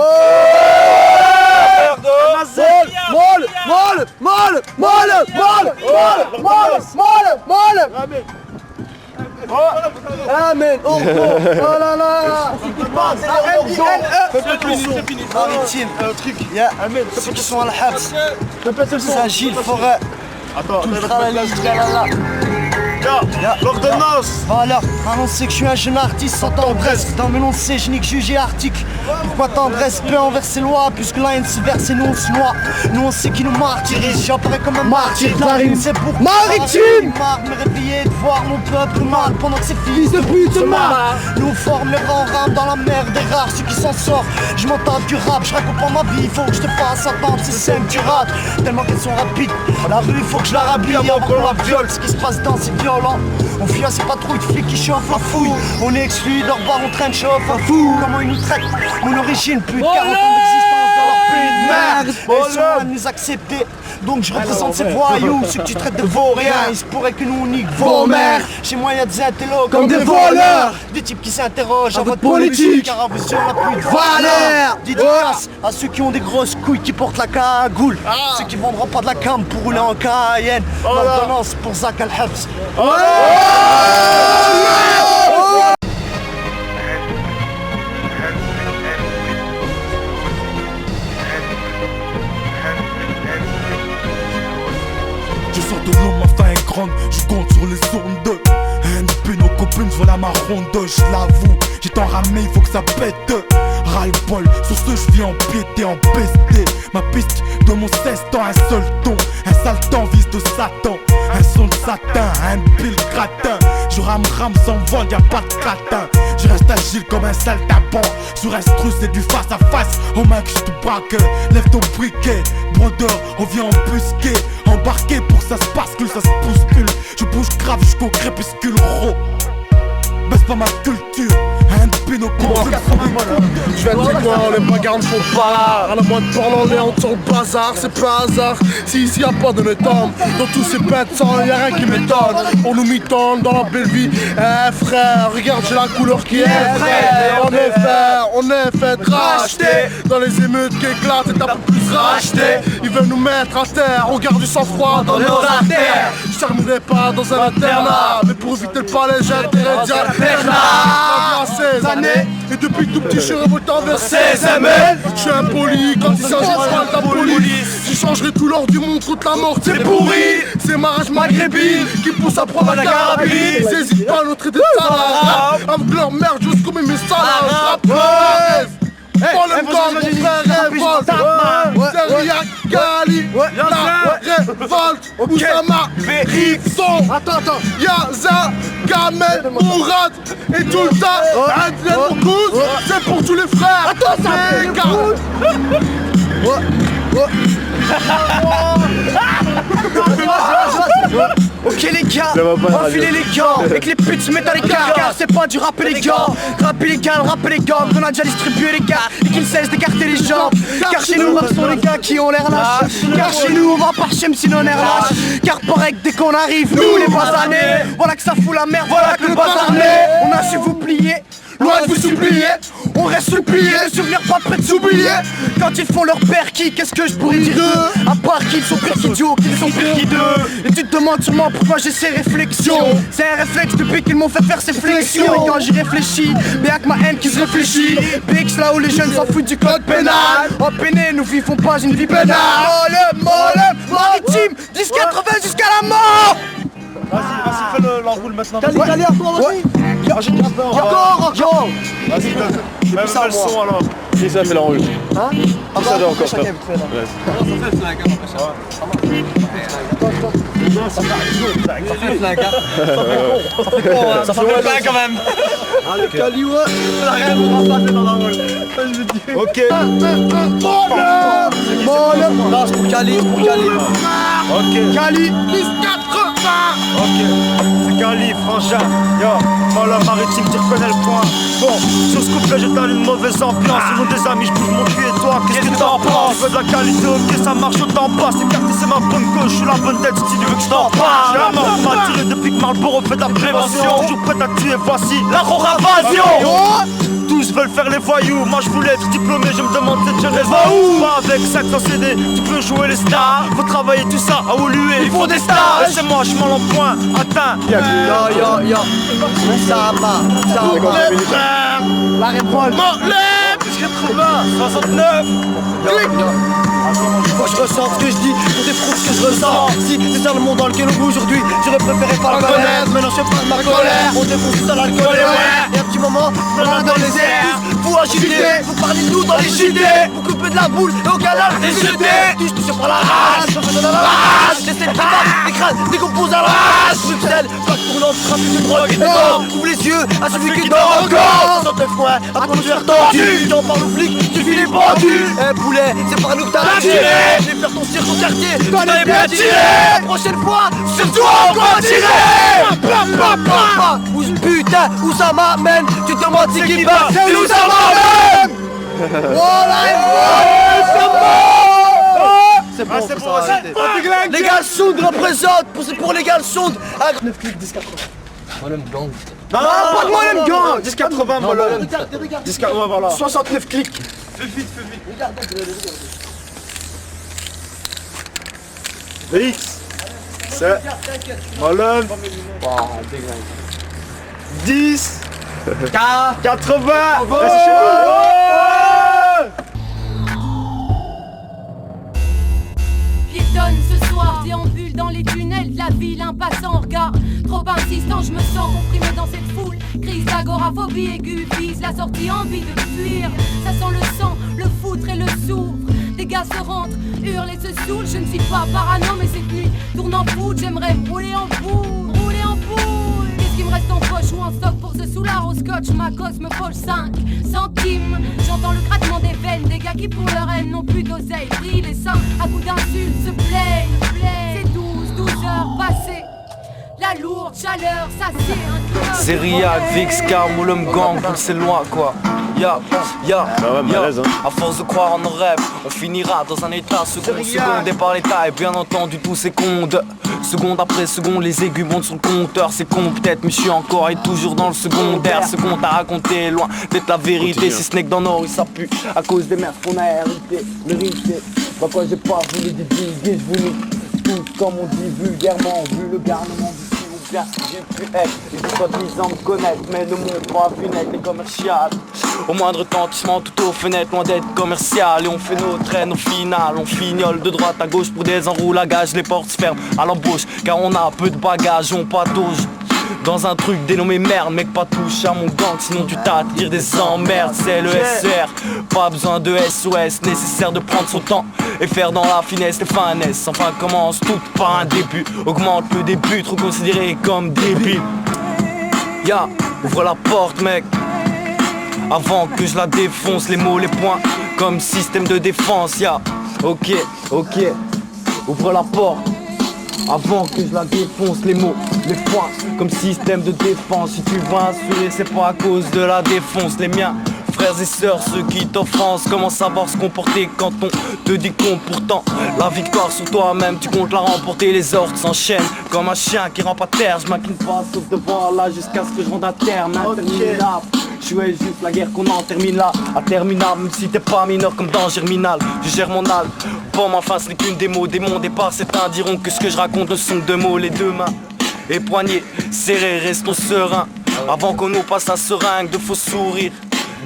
Amen. Oh là là. Maritime, ceux qui sont à la Habs, Saint-Gilles, Forêt. Attends, l'ordonnance. Voilà, on sait que je suis un jeune artiste sans tendresse. Dans mes noms c'est je nique jugé article. Pourquoi tendresse, peu envers ces lois. Puisque la haine se verse et nous on se noie. Nous on sait qui nous martyrise. J'apparais comme un martyr. La rime c'est pour maritime. Marre de me réveiller, de voir mon peuple mal pendant que ces fils de pute se marrent. Nous forment les rangs rames dans la mer des rares, ceux qui s'en sortent. Je m'entends du rap, je raconte pas ma vie. Faut que je te fasse attendre ces scènes du rap. Tellement qu'elles sont rapides. La rue faut que je la rhabille avant qu'on la viole. Ce qui se passe dans ces viols. violent. On fuit à ces patrouilles de flics qui chauffent la fouille. On est exclu de leur bar, on traîne chauffe à fou. Comment ils nous traitent? Mon origine, plus de 40 ans d'existence dans leur pays de merde. Ils sont loin de nous accepter. Donc je représente ces voyous, ceux que tu traites de vauriens. Il se pourrait que nous on nique vos mères. Chez moi y'a des intellos comme des voleurs. Des types qui s'interrogent à votre politique, car à vous on n'a plus de valeur. Dédicace à ceux qui ont des grosses couilles qui portent la cagoule. Ceux qui vendront pas de la cam pour rouler en Cayenne. L'ordonnance pour Zach Al-Habs. Je sors de l'eau, ma faim est grande, je compte sur les ondes. NP, nos copines, je la marronde, je l'avoue. J'ai tant ramé, il faut que ça pète. Ras-le-bol, sur ce je viens empiéter, en pester. Ma piste de mon 16 ans, un seul ton. Un sale temps, vis de Satan. Un son de satin, un pile gratin. Je rame sans vol, y'a pas de gratin. Je reste agile comme un saltimbanque. Sur instru c'est du face à face. Oh mec je te braque, lève ton briquet. Brodeur, on vient embusquer. Embarqué pour que ça se bascule, ça se bouscule. Je bouge grave jusqu'au crépuscule gros. Baisse pas ma culture, un pinocchio. Je viens de dire quoi, les bagarres ne font pas l'art. À la moindre parlant, les hantes sur le bazar, c'est pas hasard. Si ici y'a pas de méthode, dans tous ces bêtes sans y'a rien qui m'étonne. On nous mitonne dans la belle vie. Eh frère, regarde j'ai la couleur qui est vraie. On est fait racheter. Dans les émeutes qui éclatent et t'as pas plus racheté. Ils veulent nous mettre à terre, on garde du sang-froid dans nos artères. Je terminerai pas dans un internat, mais pour éviter le palais j'ai intérêt d'y aller. Bernard, 16 années, et depuis tout petit je suis révolté envers ces ML. Je suis impoli quand il s'agit de la police. Je changerai tout l'or du monde contre la mort, c'est pourri. C'est ma rage maghrébine qui pousse à prendre la carabine. Ils hésitent pas à nous traiter de salade. Avec leur merde, j'ose comme mes salades. Pour le corps, mon frère révolte. Derrière Cali, la révolte. Oussama, Rickson. Attends. Yaza, Kamel, Mourad. Et tout le temps, Adrien Mourkouz. C'est pour tous les frères. Attends, ça Ok les gars, enfilez les gants et que les putes se mettent dans les carcasses. C'est pas du rap les gars, rap illégal, rap les gars. On a déjà distribué les gars et qu'ils cessent d'écarter les jambes. Car chez nous, rap sont les gars qui ont l'air lâches. Car chez nous, on va par chem si on est lâche. Car pareil que dès qu'on arrive, nous les basanés. Voilà que ça fout la merde, voilà que le bazar naît. On a su vous plier, loin de vous supplier. On reste supplié, les souvenirs pas prêts de s'oublier. Quand ils font leur perquis, qu'est-ce que je pourrais dire d'eux? À part qu'ils sont pires qu'idiots, qu'ils sont pires qu'ideux. Et tu te demandes sûrement pourquoi j'ai ces réflexions. C'est un réflexe depuis qu'ils m'ont fait faire ces flexions. Et quand j'y réfléchis, bien que ma haine qui se réfléchit. BX là où les jeunes s'en foutent du code pénal. Oh péné, nous vivons pas une vie pénale. Molle, maritime, 10-80 jusqu'à la mort. Vas-y, fais l'enroule maintenant. Vas-y. Encore. Vas-y, même le son alors. Qui ça fait l'enroule? Hein? Qui ça doit encore faire? Ça fait plein quand même. Allez, Cali, ouais. Ok. Non, c'est pour Cali, Ok. Cali, 10-80. Ok. C'est Cali, frangin. Yo, dans la maritime, tu reconnais le point. Bon, sur ce couplet, j'étale une mauvaise ambiance. Ils ont des amis, je bouge mon cul et toi, qu'est-ce que t'en penses? Je veux de la qualité, ok, ça marche autant pas. C'est quartier, c'est ma bonne gauche, je suis la bonne tête si tu veux que je t'en parle. J'ai la mort m'a tiré depuis que Marlboro fait de la prévention. Toujours prêt à tuer, voici la Roravision. Tous veulent faire les voyous, moi je voulais être diplômé, je me demande cette jeunesse va où? Pas avec 500 CD, tu peux jouer les stars. Faut travailler tout ça à Olué, il faut des stars. Laissez-moi, je m'en l'empoint, atteint. Yo. Ça va. La révolte. Plus 80, 69. Faut que je ressente ce que je dis, pour défendre ce que je ressens. Si c'est ça le monde dans lequel on vit aujourd'hui, j'aurais préféré pas le connaître. Maintenant je pas de ma colère, on défonce tout ça l'alcool et ouais. Et un petit moment, dans les airs, vous agitez, vous parlez de nous dans les jeux. cheaté pour couper de la boule et au canal t'es jeté. Touché par la rage, de la rage. Laissez le tabac, les crânes, décompose à la rage. Bruxelles, pas tournante, trafic de drogue et de mort. Ouvre les yeux à celui qui dort encore. Dans tes foins, à conduire tordu. T'en parles aux flics, tu finis pendu. Eh poulet, c'est par nous que t'as tiré. Je vais faire ton cirque au quartier, t'en es bien tiré. Prochaine fois, sur toi on va tirer. Où putain, où ça m'amène? Tu te demandes c'est qui va, c'est où ça m'amène. C'est bon, c'est bon, les gars Sound représentent, pour les gars Sound. 9 clics, 10,80. Molem Gang. Non, pas de Molem Gang. 10,80 Molem. 10,80 voilà. 69 clics. Fais vite. Regarde. X. C'est Molem. 10 80. Piétonne ce soir, déambule dans les tunnels de la ville, un passant regard trop insistant, je me sens comprimé dans cette foule. Crise d'agoraphobie aiguë, vise la sortie, envie de fuir. Ça sent le sang, le foutre et le soufre. Des gars se rentrent, hurlent et se saoulent. Je ne suis pas parano mais cette nuit tourne en foudre. J'aimerais rouler en boule, rouler en boule. Qu'est-ce qui me reste en poche ou en stock pour ce soulard au scotch? Ma gosse me vole 5 centimes. J'entends le grattement des veines, des gars qui pour leur haine n'ont plus d'oseille. Brillent les seins à coups d'insultes, se plaignent. C'est 12 heures passées. La lourde chaleur, ça c'est un club. C'est Riak, Vix, Molem Gang, c'est loin quoi. À force de croire en nos rêves, on finira dans un état secondé par l'état. Et bien entendu tous ces condes. Seconde après seconde, les aigus montent sur le compteur. C'est con peut-être, mais je suis encore et toujours dans le secondaire. Ce qu'on t'a raconté est loin d'être la vérité. Si ce n'est que dans nos rues ça pue à cause des merdes qu'on a hérité. Bah quoi j'ai pas voulu divulguer, je voulais tout comme on dit vulgairement. Vu le garnement d'ici ou bien j'ai pu être. Ils sont soi-disant me connaître, mais ne m'ont pas vu naître les commerciales. Au moindre retentissement, tout aux fenêtres, loin d'être commercial. Et on fait nos traînes au final, on fignole de droite à gauche pour des enroulagages. Les portes se ferment à l'embauche, car on a peu de bagages, on patauge dans un truc dénommé merde, mec pas touche à mon gang, sinon tu t'attires des emmerdes. C'est le SR, pas besoin de SOS, nécessaire de prendre son temps et faire dans la finesse les finesses. Enfin commence tout par un début, augmente le début, trop considéré comme débile. Ouvre la porte mec, avant que je la défonce, les mots, les points, comme système de défense. Ok, ouvre la porte. Avant que je la défonce, les mots, les points, comme système de défense. Si tu vas assurer, c'est pas à cause de la défonce. Les miens, frères et sœurs, ceux qui t'offensent, comment savoir se comporter quand on te dit qu'on pourtant la victoire sur toi-même, tu comptes la remporter. Les ordres s'enchaînent comme un chien qui rampe à terre. Je m'incline pas sauf devant là jusqu'à ce que je rentre à terme. Interminable. Je suis juste la guerre qu'on en termine là, interminable. Même si t'es pas mineur comme dans Germinal, je gère mon âle. Pomme enfin ce n'est qu'une démo. Dès mon départ certains diront que ce que je raconte ne sont que deux mots. Les deux mains et poignets serrés, restons sereins avant qu'on nous passe la seringue de faux sourires.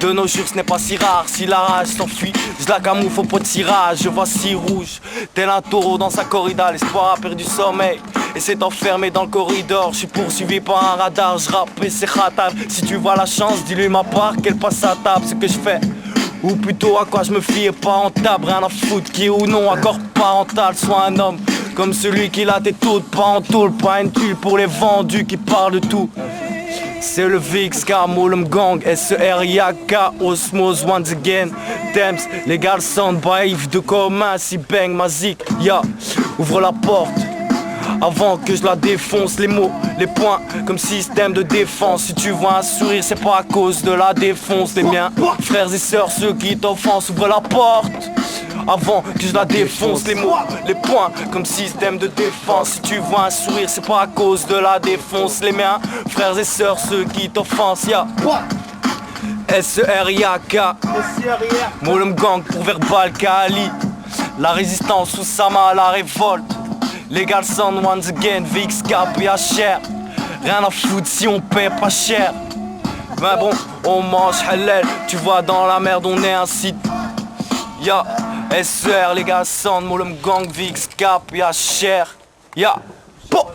De nos jours ce n'est pas si rare, si la rage s'enfuit, je la camoufle au pot de cirage. Je vois si rouge, tel un taureau dans sa corrida. L'espoir a perdu sommeil et s'est enfermé dans le corridor. Je suis poursuivi par un radar, je rappe et c'est ratal. Si tu vois la chance, dis-lui ma part, qu'elle passe à table. Ce que je fais, ou plutôt à quoi je me fie est pas rentable. Rien à foutre qui est ou non accord parental. Sois un homme comme celui qui l'a tes toutes, pas en tôle, pas une tuile pour les vendus qui parlent de tout. C'est le VX, Molem Gang, SERIAK, Osmose once again. Thames, Legal Sound, Baïf de commun, si bang, Mazik, ouvre la porte. Avant que je la défonce, les mots, les points, comme système de défense. Si tu vois un sourire, c'est pas à cause de la défonce. Les miens, frères et sœurs, ceux qui t'offensent, ouvre la porte. Avant que je la défonce, les mots, les points, comme système de défense. Si tu vois un sourire, c'est pas à cause de la défonce. Les miens, frères et sœurs, ceux qui t'offensent, SERIAK, Molem Gang pour Verbal Kali. La résistance sous Sama à la révolte. Legal Sound once again, VX, Cap et HR. Rien à foutre si on paie pas cher. Mais bon, on mange halal. Tu vois dans la merde on est un site. SR, Legal Sound, Molem Gang, VX, Cap et HR. Po.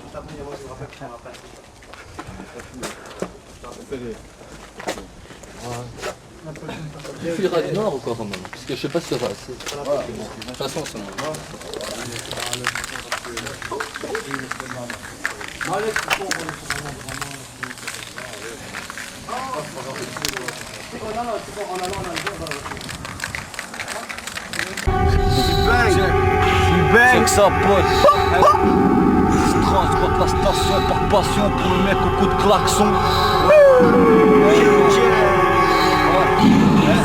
Tu fileras du noir ou quoi quand même? Parce que je sais pas si ça va assez. Voilà. De toute façon, c'est bon. C'est que ça pote. Transporte la station par passion pour le mec au coup de klaxon.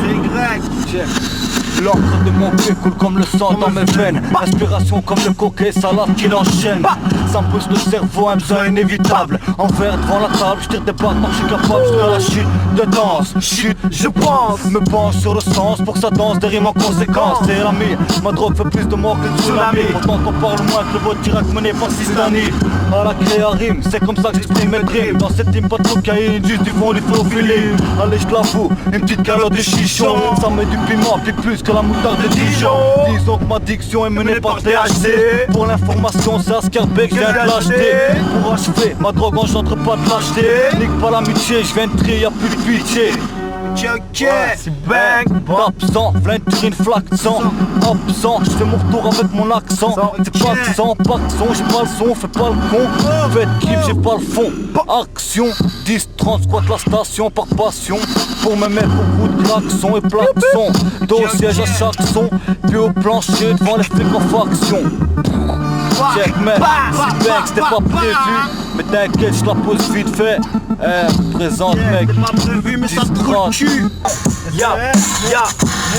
C'est grec. L'encre de mon pied coule comme le sang dans mes veines. Inspiration comme le coquet, salade qui l'enchaîne. Ça me pousse le cerveau, un besoin inévitable. En verre devant la table, je tire des pattes, je suis capable jusqu'à la chute de danse. Chute, je pense, me penche sur le sens pour que ça danse des rimes en conséquence. C'est l'ami, ma drogue fait plus de morts que le tsunami. Pourtant qu'on parle moins que le vote direct mené par Sistani. À la créa rime, c'est comme ça que j'exprime mes dreams. Dans cette team pas de cocaïne, juste du fond du feu au filet. Allez je l'avoue, une petite calotte de chichon. Ça met du piment, puis plus que la moutarde de Dijon. Disons que ma diction est menée par THC. Pour l'information, c'est Ascarbeck, je viens de l'acheter. Pour achever, ma drogue engendre pas de lâcheté. Nique pas l'amitié, je viens de trier, y'a plus de pitié. Ok, c'est bang, absent, une flaque de sang. Absent, je fais mon retour avec mon accent. C'est pas de sang, pas de son, j'ai pas le son, fais pas le con. Faites clip, j'ai pas le fond. Action, 10-30, squat la station par passion. Pour me mettre au bout de klaxon et plaxon. Dos au siège à chaque son, puis au plancher devant les flics en faction. Check mec, c'est bang, c'était pas prévu. Mais t'inquiète, je la pose vite fait. Présente mec, c'est pas prévu mais ça te coule le cul. Ya,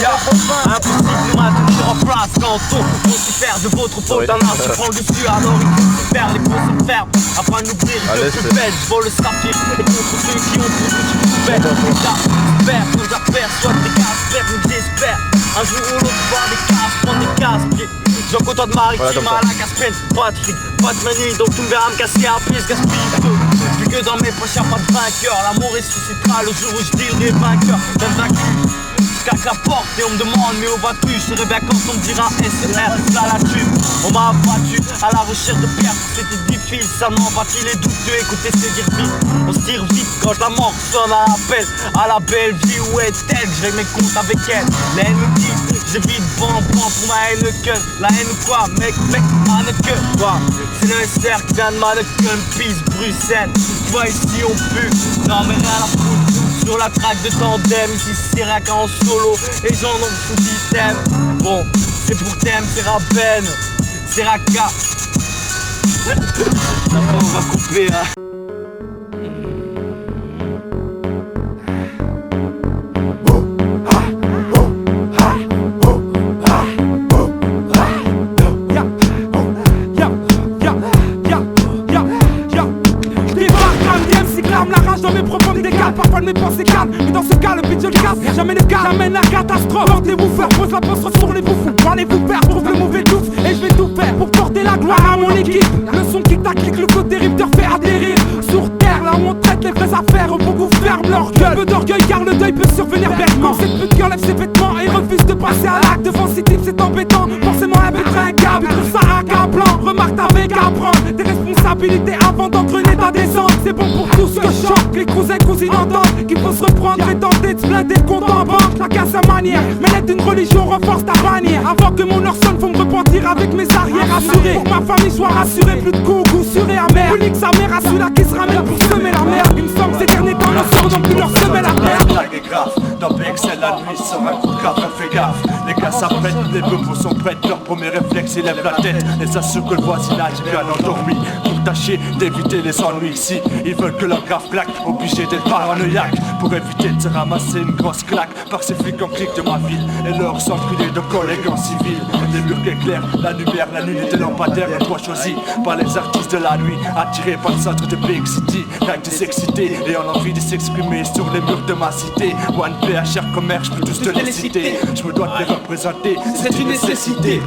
impossible de maintenir en place quand on s'y faire de votre faute. Un art se prend le dessus, alors il faut se faire, les pots se ferment. Afin d'ouvrir de plus belle, je vole le saphir. Et contre ceux qui ont tout ce que tu fais. J'espère que nos affaires soient des casse-pères, mais j'espère un jour ou l'autre voir des casses, prendre des casse-pieds. J'en contente maritime à la casse-peine, pas de fric, pas de manie, donc tu me verras me casser à pied, je gaspille peu. Vu que dans mes poches y'a pas de vainqueur, l'amour ressuscitera le jour où je dealerai vainqueur. D'un vaincu, jusqu'à la porte et on me demande mais où vas-tu? Je serai bien quand on me dira SR, ça la tue. On m'a abattu à la recherche de pierre, c'était difficile, seulement bâti les doutes de écouter c'est dire vite. On se tire vite quand la mort sonne à l'appel, à la belle vie où est-elle? Je règle mes comptes avec elle, la haine me dit, j'évite bon pour ma haine que la haine ou quoi, mec, mannequin, quoi. C'est le SR qui vient de mannequin, peace, Bruxelles. Tu vois ici on pue, non mais rien à foutre. Sur la track de tandem, ici c'est Raka en solo, et j'en ai foutu système. Bon, c'est pour thème, c'est Raben, c'est Raka. On va couper hein. Parfois de mes pensées calmes, mais dans ce cas le beat je le casse. Jamais les gars, j'amène la catastrophe. Porte les woofers, pose la poste sur les bouffons. Parlez-vous père, trouve le mauvais touffe. Et je vais tout faire pour porter la gloire à mon équipe. Le son qui t'acclique, le côté rime te fait atterrir. Sur terre, là où on traite les vraies affaires, beaucoup ferment leur gueule. Peu d'orgueil car le deuil peut survenir bêtement. Cette pute qui enlève ses vêtements et refuse de passer à l'acte. Devant ces types c'est embêtant, forcément un but ringable. Tout ça accablant, remarque t'avais qu'à prendre tes responsabilités avant d'entraîner ta descente. C'est bon pour tout ce que je chante, que les cousins cousines entendent. Qu'il faut se reprendre et tenter de se blinder de compte en banque. Chacun sa manière, mais l'aide d'une religion renforce ta bannière. Avant que mon heure sonne, faut me repentir avec mes arrières assurés. Pour que ma famille soit rassurée, plus de coups goût amer. Plus que sa mère a celui-là qui se ramène pour semer la merde. Il me semble que ces derniers temps, nos sœurs n'ont plus leur semer la merde. La blague est grave, dans BXL la nuit sur un coup de grave, fais gaffe. Les gars s'apprêtent, les bœufs sont prêts. Leur premier réflexe, ils lèvent la tête et s'assurent que le voisinage est bien endormi. Pour tâcher d'éviter les ennuis ici, ils veulent que leur grave claque, obligés d'être paranoïaques. Pour éviter de se ramasser une grosse claque par ces flics en clic de ma ville et leur sang brûlé de collègues en civil. Des murs éclairent, la lumière, la lune et des lampadaires, un toit choisi par les artistes de la nuit, attirés par le centre de Big City, rien que des excités et on a envie de s'exprimer sur les murs de ma cité. One PHR commerce, je peux tous te les citer, je me dois de les représenter, c'est une nécessité.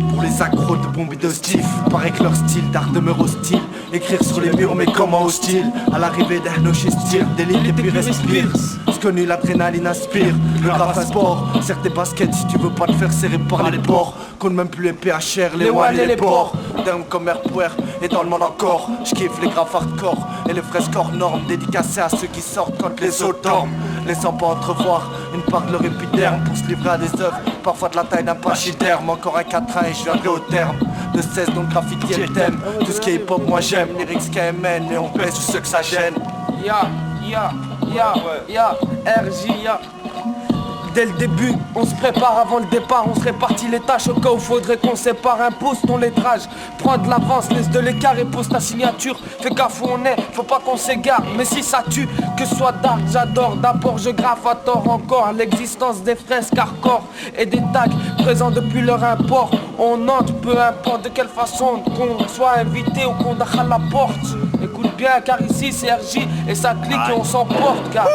Pour les des accros de bombes et de stiff. Paraît que leur style d'art demeure hostile. Écrire sur les murs mais comment hostile. À l'arrivée d'un style, délite et puis respire. Ce que nul l'adrénaline aspire. Le graphe un sport, serre tes baskets si tu veux pas te faire serrer par les porcs. Compte même plus les PHR, les one et les porcs. Terme comme Airpower et dans le monde encore. J'kiffe les graphes hardcore et les fresques hors normes. Dédicacés à ceux qui sortent quand les autres dorment. Laissant pas entrevoir une part de leur épiderme pour se livrer à des œuvres, parfois de la taille d'un pachyderme. Encore un 4-1 et je viendrai au terme de 16 donc graffiti et le thème. Tout ce qui est hip-hop moi j'aime, lyrics KMN et on pèse sur ceux que ça gêne. RJ, Dès le début, on se prépare avant le départ, on se répartit les tâches au cas où faudrait qu'on sépare. Impose ton lettrage, prends de l'avance, laisse de l'écart et pose ta signature. Fais gaffe où on est, faut pas qu'on s'égare, mais si ça tue, que ce soit dark, j'adore. D'abord je graffe à tort encore l'existence des fresques hardcore et des tags présents depuis leur import. On entre, peu importe de quelle façon, qu'on soit invité ou qu'on dache à la porte. Écoute bien car ici c'est RJ et ça clique et on s'emporte car...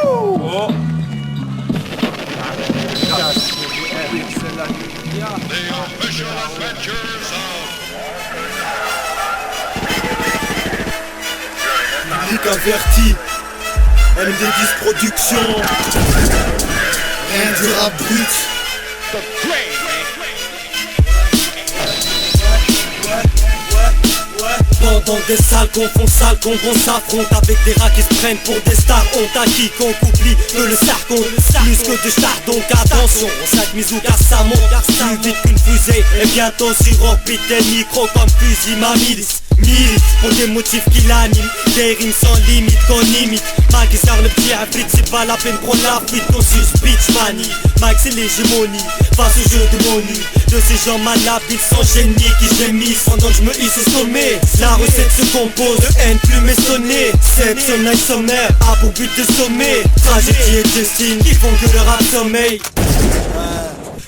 Public averti, MD10 Production. Rien de rap brut. Pendant des sales confons, sales qu'on s'affronte avec des rats qui se prennent pour des stars. On t'a quiconque oublie que le sarcon plus que de char. Donc attention, on sac misou car ça monte plus vite qu'une fusée. Et bientôt sur orbite des micros comme fusil ma milice. Pour des motifs qui l'animent, des rimes sans limite qu'on imite. Mike sort le petit arbitre, c'est pas la peine prendre la fuite. On suce bitch manie, Mike c'est l'hégémonie face au jeu de mon nu. De ces gens malhabiles sans génie qui gémissent pendant que je me hisse au sommet. La recette se compose de haine, plume et sonnet. Exceptionnel sommaire, a pour but de sommer. Tragédie et destin qui font que le rap sommeil.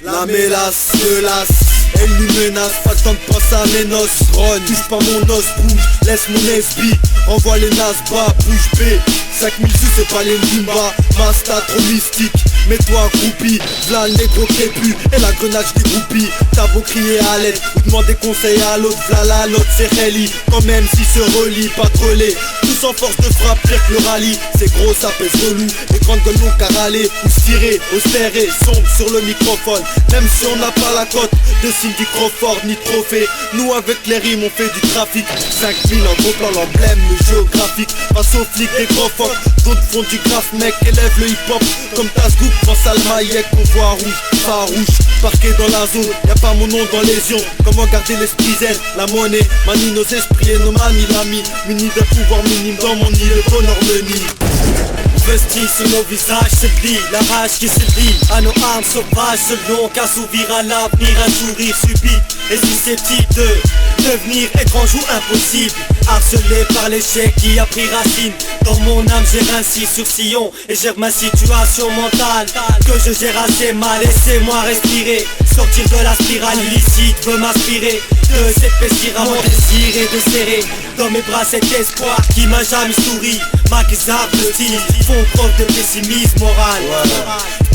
La mélasse, me lasse. Elle nous menace, pas le temps de penser à mes noces. Ron, touche pas mon os, bouge, laisse mon SB. Envoie les Nasba, bouge B. 5000 sous c'est pas les Ndumba. Masta trop mystique, mets-toi accroupi. V'là le négro crépu et la grenade dégroupie. T'as beau crier à l'aide ou demander conseil à l'autre. V'là la note c'est Relly, quand même si se relie, pas trollé. Tous en force de frappe, pire que le rallye. C'est gros, ça pèse relou. Les grandes gueules n'ont qu'à râler ou se tirer, austère et sombre sur le microphone. Même si on n'a pas la cote de Cindy Crawford ni trophée, nous avec les rimes on fait du trafic. 5000 en gros plan, l'emblème, le géographique. Face aux flics des gros phoques, d'autres font du graphe mec. Élève le hip hop comme ta scoop, pense à le maillec. On voit rouge, farouche, parqué dans la zone. Y'a pas mon nom dans les ions. Comment garder l'esprit zen, la monnaie manie nos esprits et nos manies. L'ami, muni de pouvoir minime dans mon nid, le bonheur me nie. Vestis sur nos visages se plie, la rage qui se lie à nos armes sauvages selon qu'assouvir à l'avenir un sourire subit et susceptible de devenir étrange ou impossible. Harcelé par l'échec qui a pris racine dans mon âme, j'ai ainsi sur sillon et gère ma situation mentale que je gère assez mal. Laissez-moi respirer, sortir de la spirale illicite, veux m'inspirer de cette pestire à mon désir et de serrer dans mes bras cet espoir qui m'a jamais souri. Maquis de style font preuve de pessimisme moral.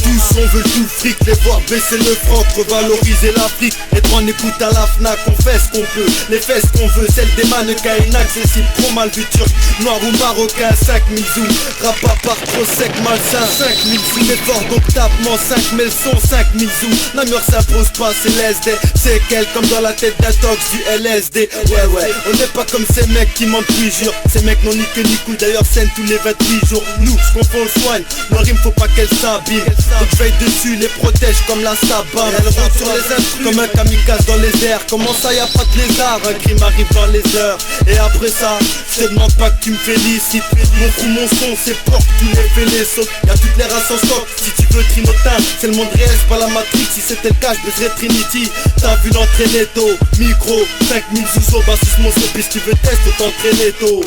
Tous on veut tout fric, les voir baisser le franc, revaloriser l'Afrique, être en écoute à la FNAC, on fait ce qu'on peut, les fesses qu'on veut, celles des mannequins inaccessibles, trop mal vu turc, noir ou marocain, 5000 zoom, rap à part trop sec, malsain, 5000 zoom, effort donc tapement, 5000 sons, 5000 zoom, la mûre s'impose pas, c'est l'SD, c'est quel comme dans la tête d'un tox du LSD, ouais, on n'est pas comme ces mecs qui mentent puis jurent, ces mecs n'ont ni queue ni couille, d'ailleurs scène tous les 28 jours, nous, ce qu'on fait on le soigne, nos rimes faut pas qu'elles s'abîment. Donc je veille dessus, les protège comme la sabane. Elle roule sur les instruments comme un kamikaze dans les airs. Comment ça y'a pas de lézard? Un crime arrive dans les heures. Et après ça, je te demande pas que tu me félicites. Mon coup, mon son, c'est porte, tous les fêlés sautent. Y'a toutes les races en stock, si tu veux trinotin. C'est le monde réel, c'est pas la Matrix. Si c'était le cas, je baiserais Trinity. T'as vu l'entraîner tôt, micro, 5000 sous au bassiste, mon puis si tu veux test, faut t'entraîner tôt.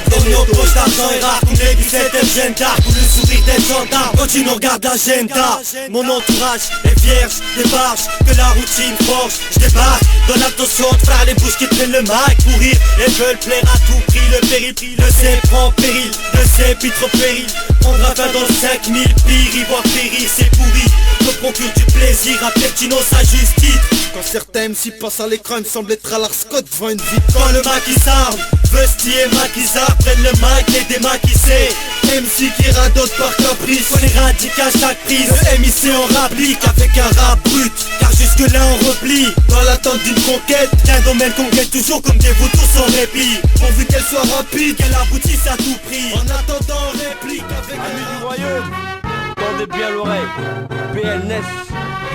Dans nos poches d'argent est rare, comme les bucettes elles gênent tard. Pour le sourire des gendarmes, quand tu nous regardes l'agenda. Mon entourage est vierge, des barges, que la routine forge. Je débarque dans l'intention de faire les bouches qui prennent le mic pour rire et veulent plaire à tout prix. Le périple, le sait prend péril, le sait puis trop péril. Prendra fin dans le 5000, pire, y voir périr, c'est pourri. Me procure du plaisir, à Pertino sa justice. Quand certains MC passent à l'écran, il me semble être à l'Arscott devant une vitre. Quand le maquis s'arme, Vesti et maquisard prennent le mic et des maquissés. MC qui radote par caprice, on éradique à chaque prise. Le MIC on rapplique avec un rap brut, car jusque là on replie. Dans l'attente d'une conquête, qu'un domaine qu'on gagne toujours comme des vautours sans répit. Pourvu qu'elle soit rapide, qu'elle aboutisse à tout prix. En attendant on réplique avec Amis du royaume, tendez bien l'oreille. PNS,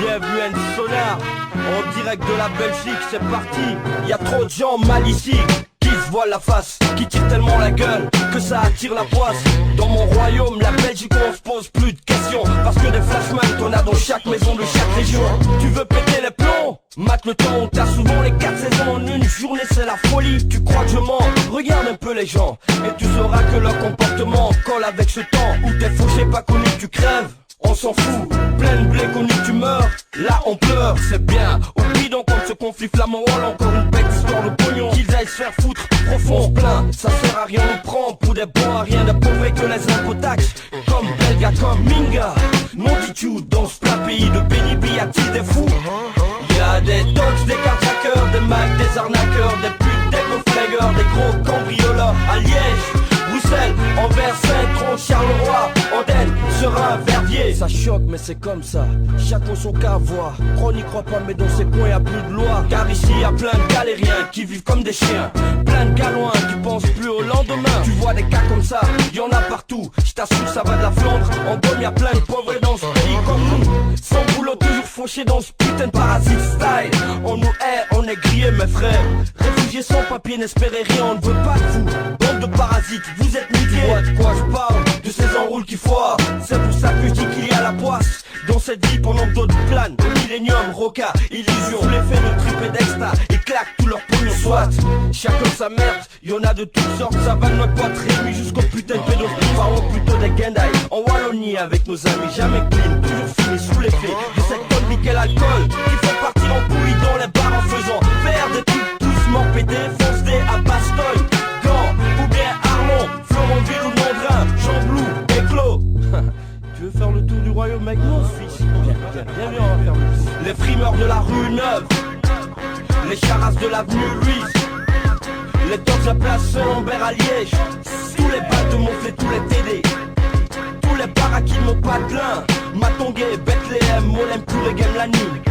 bienvenue à une sonar. En direct de la Belgique, c'est parti. Y a trop de gens mal ici qui se voilent la face, qui tirent tellement la gueule que ça attire la poisse. Dans mon royaume, la Belgique, on se pose plus de questions, parce que des flashman, t'en as dans chaque maison de chaque région. Tu veux péter les plombs? Mate le temps, t'as souvent les 4 saisons en une journée, c'est la folie. Tu crois que je mens? Regarde un peu les gens, et tu sauras que leur comportement colle avec ce temps où t'es fauché, pas connu, tu crèves. On s'en fout, plein de blé connu tu meurs. Là on pleure, c'est bien. Oublie donc contre ce conflit flamand. Encore une bête histoire de pognon. Qu'ils aillent se faire foutre profond, plein. Ça sert à rien, on prend pour des bons à rien. Des pauvres que les impôts taxes. Comme Belga, comme Minga. Multitude dans ce plat pays de pénible, y a-t-il des fous? Y'a des dogs, des cartraqueurs, des macs, des arnaqueurs, des putes, des gros des gros cambrioleurs. À Liège, Bruxelles, Anvers, Saint-Tron, Charleroi, Andenne, Serein, Verviers. Ça choque mais c'est comme ça, chacun son cas à voir. On n'y croit pas mais dans ces coins y'a plus de loi. Car ici y'a plein de galériens qui vivent comme des chiens. Plein de galouins qui pensent plus au lendemain. Tu vois des cas comme ça, y'en a partout. J't'assure ça va de la Flandre. En Beaume y'a plein de pauvres dans ce pays comme nous. Sans boulot toujours fauché dans ce putain de parasite style. On nous hait, on est grillés mes frères. Réfugiés sans papier, n'espérez rien, on ne veut pas de vous. Bande de parasites, vous êtes milliers. Tu vois de quoi je parle, de ces enroules qui foirent. C'est pour ça que je dis qu'il y a la poisse dans cette vie pendant que d'autres planent. Millénium, Roca, illusion, l'effet de triple d'extra. Ils claquent tout leur pognon, soit. Chacun sa merde, y'en a de toutes sortes. Ça va de notre pote Rémi jusqu'au putain de pédophile. Parlons plutôt des Gendai en Wallonie avec nos amis. Jamais clean, toujours fini sous l'effet de cette connerie qu'est l'alcool. Qui fait partir en couille dans les bars en faisant faire des trucs doucement pétés. Fonce-des à Bastogne, Gand ou bien Arlon, Florentville ou Mondrin, Chamblou, Éclos. Tu veux faire le tour du royaume avec mon fils? Viens, on va faire le tour. Les frimeurs de la rue Neuve, les charasses de l'avenue Louise, les dogs à place Saint-Lambert à Liège, tous les bacs de Montflet, tous les TD, tous les baraquis de mon patelin, Matongué, Bethléem, Molem, tous les games la nuit,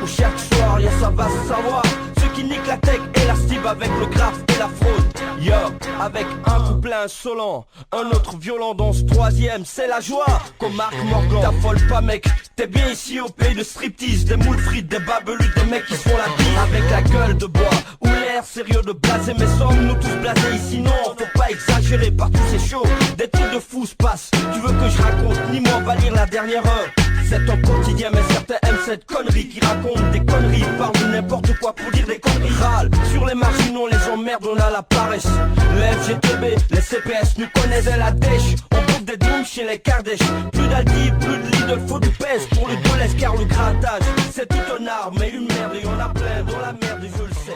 où chaque soir y'a ça va se savoir. Ceux qui niquent la tech et la stib avec le graphe et la fraude. Yo, avec un couplet insolent, un autre violent dans ce troisième, c'est la joie. Comme Marc Morgan, t'affole pas mec, t'es bien ici au pays de striptease. Des moules frites, des babelus, des mecs qui se font la bise. Avec la gueule de bois, ou l'air sérieux de blaser. Mais sommes-nous tous blasés ici? Non, faut pas exagérer, partout c'est chaud. Des trucs de fous se passent, tu veux que je raconte? Ni moi va lire la dernière heure. C'est un quotidien mais certains aiment cette connerie. Qui raconte des conneries, parlent de n'importe quoi pour dire des conneries. Râle, sur les marginaux les emmerde, on a la paresse. Le FGTB, les CPS nous connaissent et la dèche. On bouffe des dooms chez les Kardashians. Plus d'Aldi, plus de Lidl, faut du pèse pour le dolès car le grattage c'est tout un art mais une merde et on a plein dans la merde et je le sais.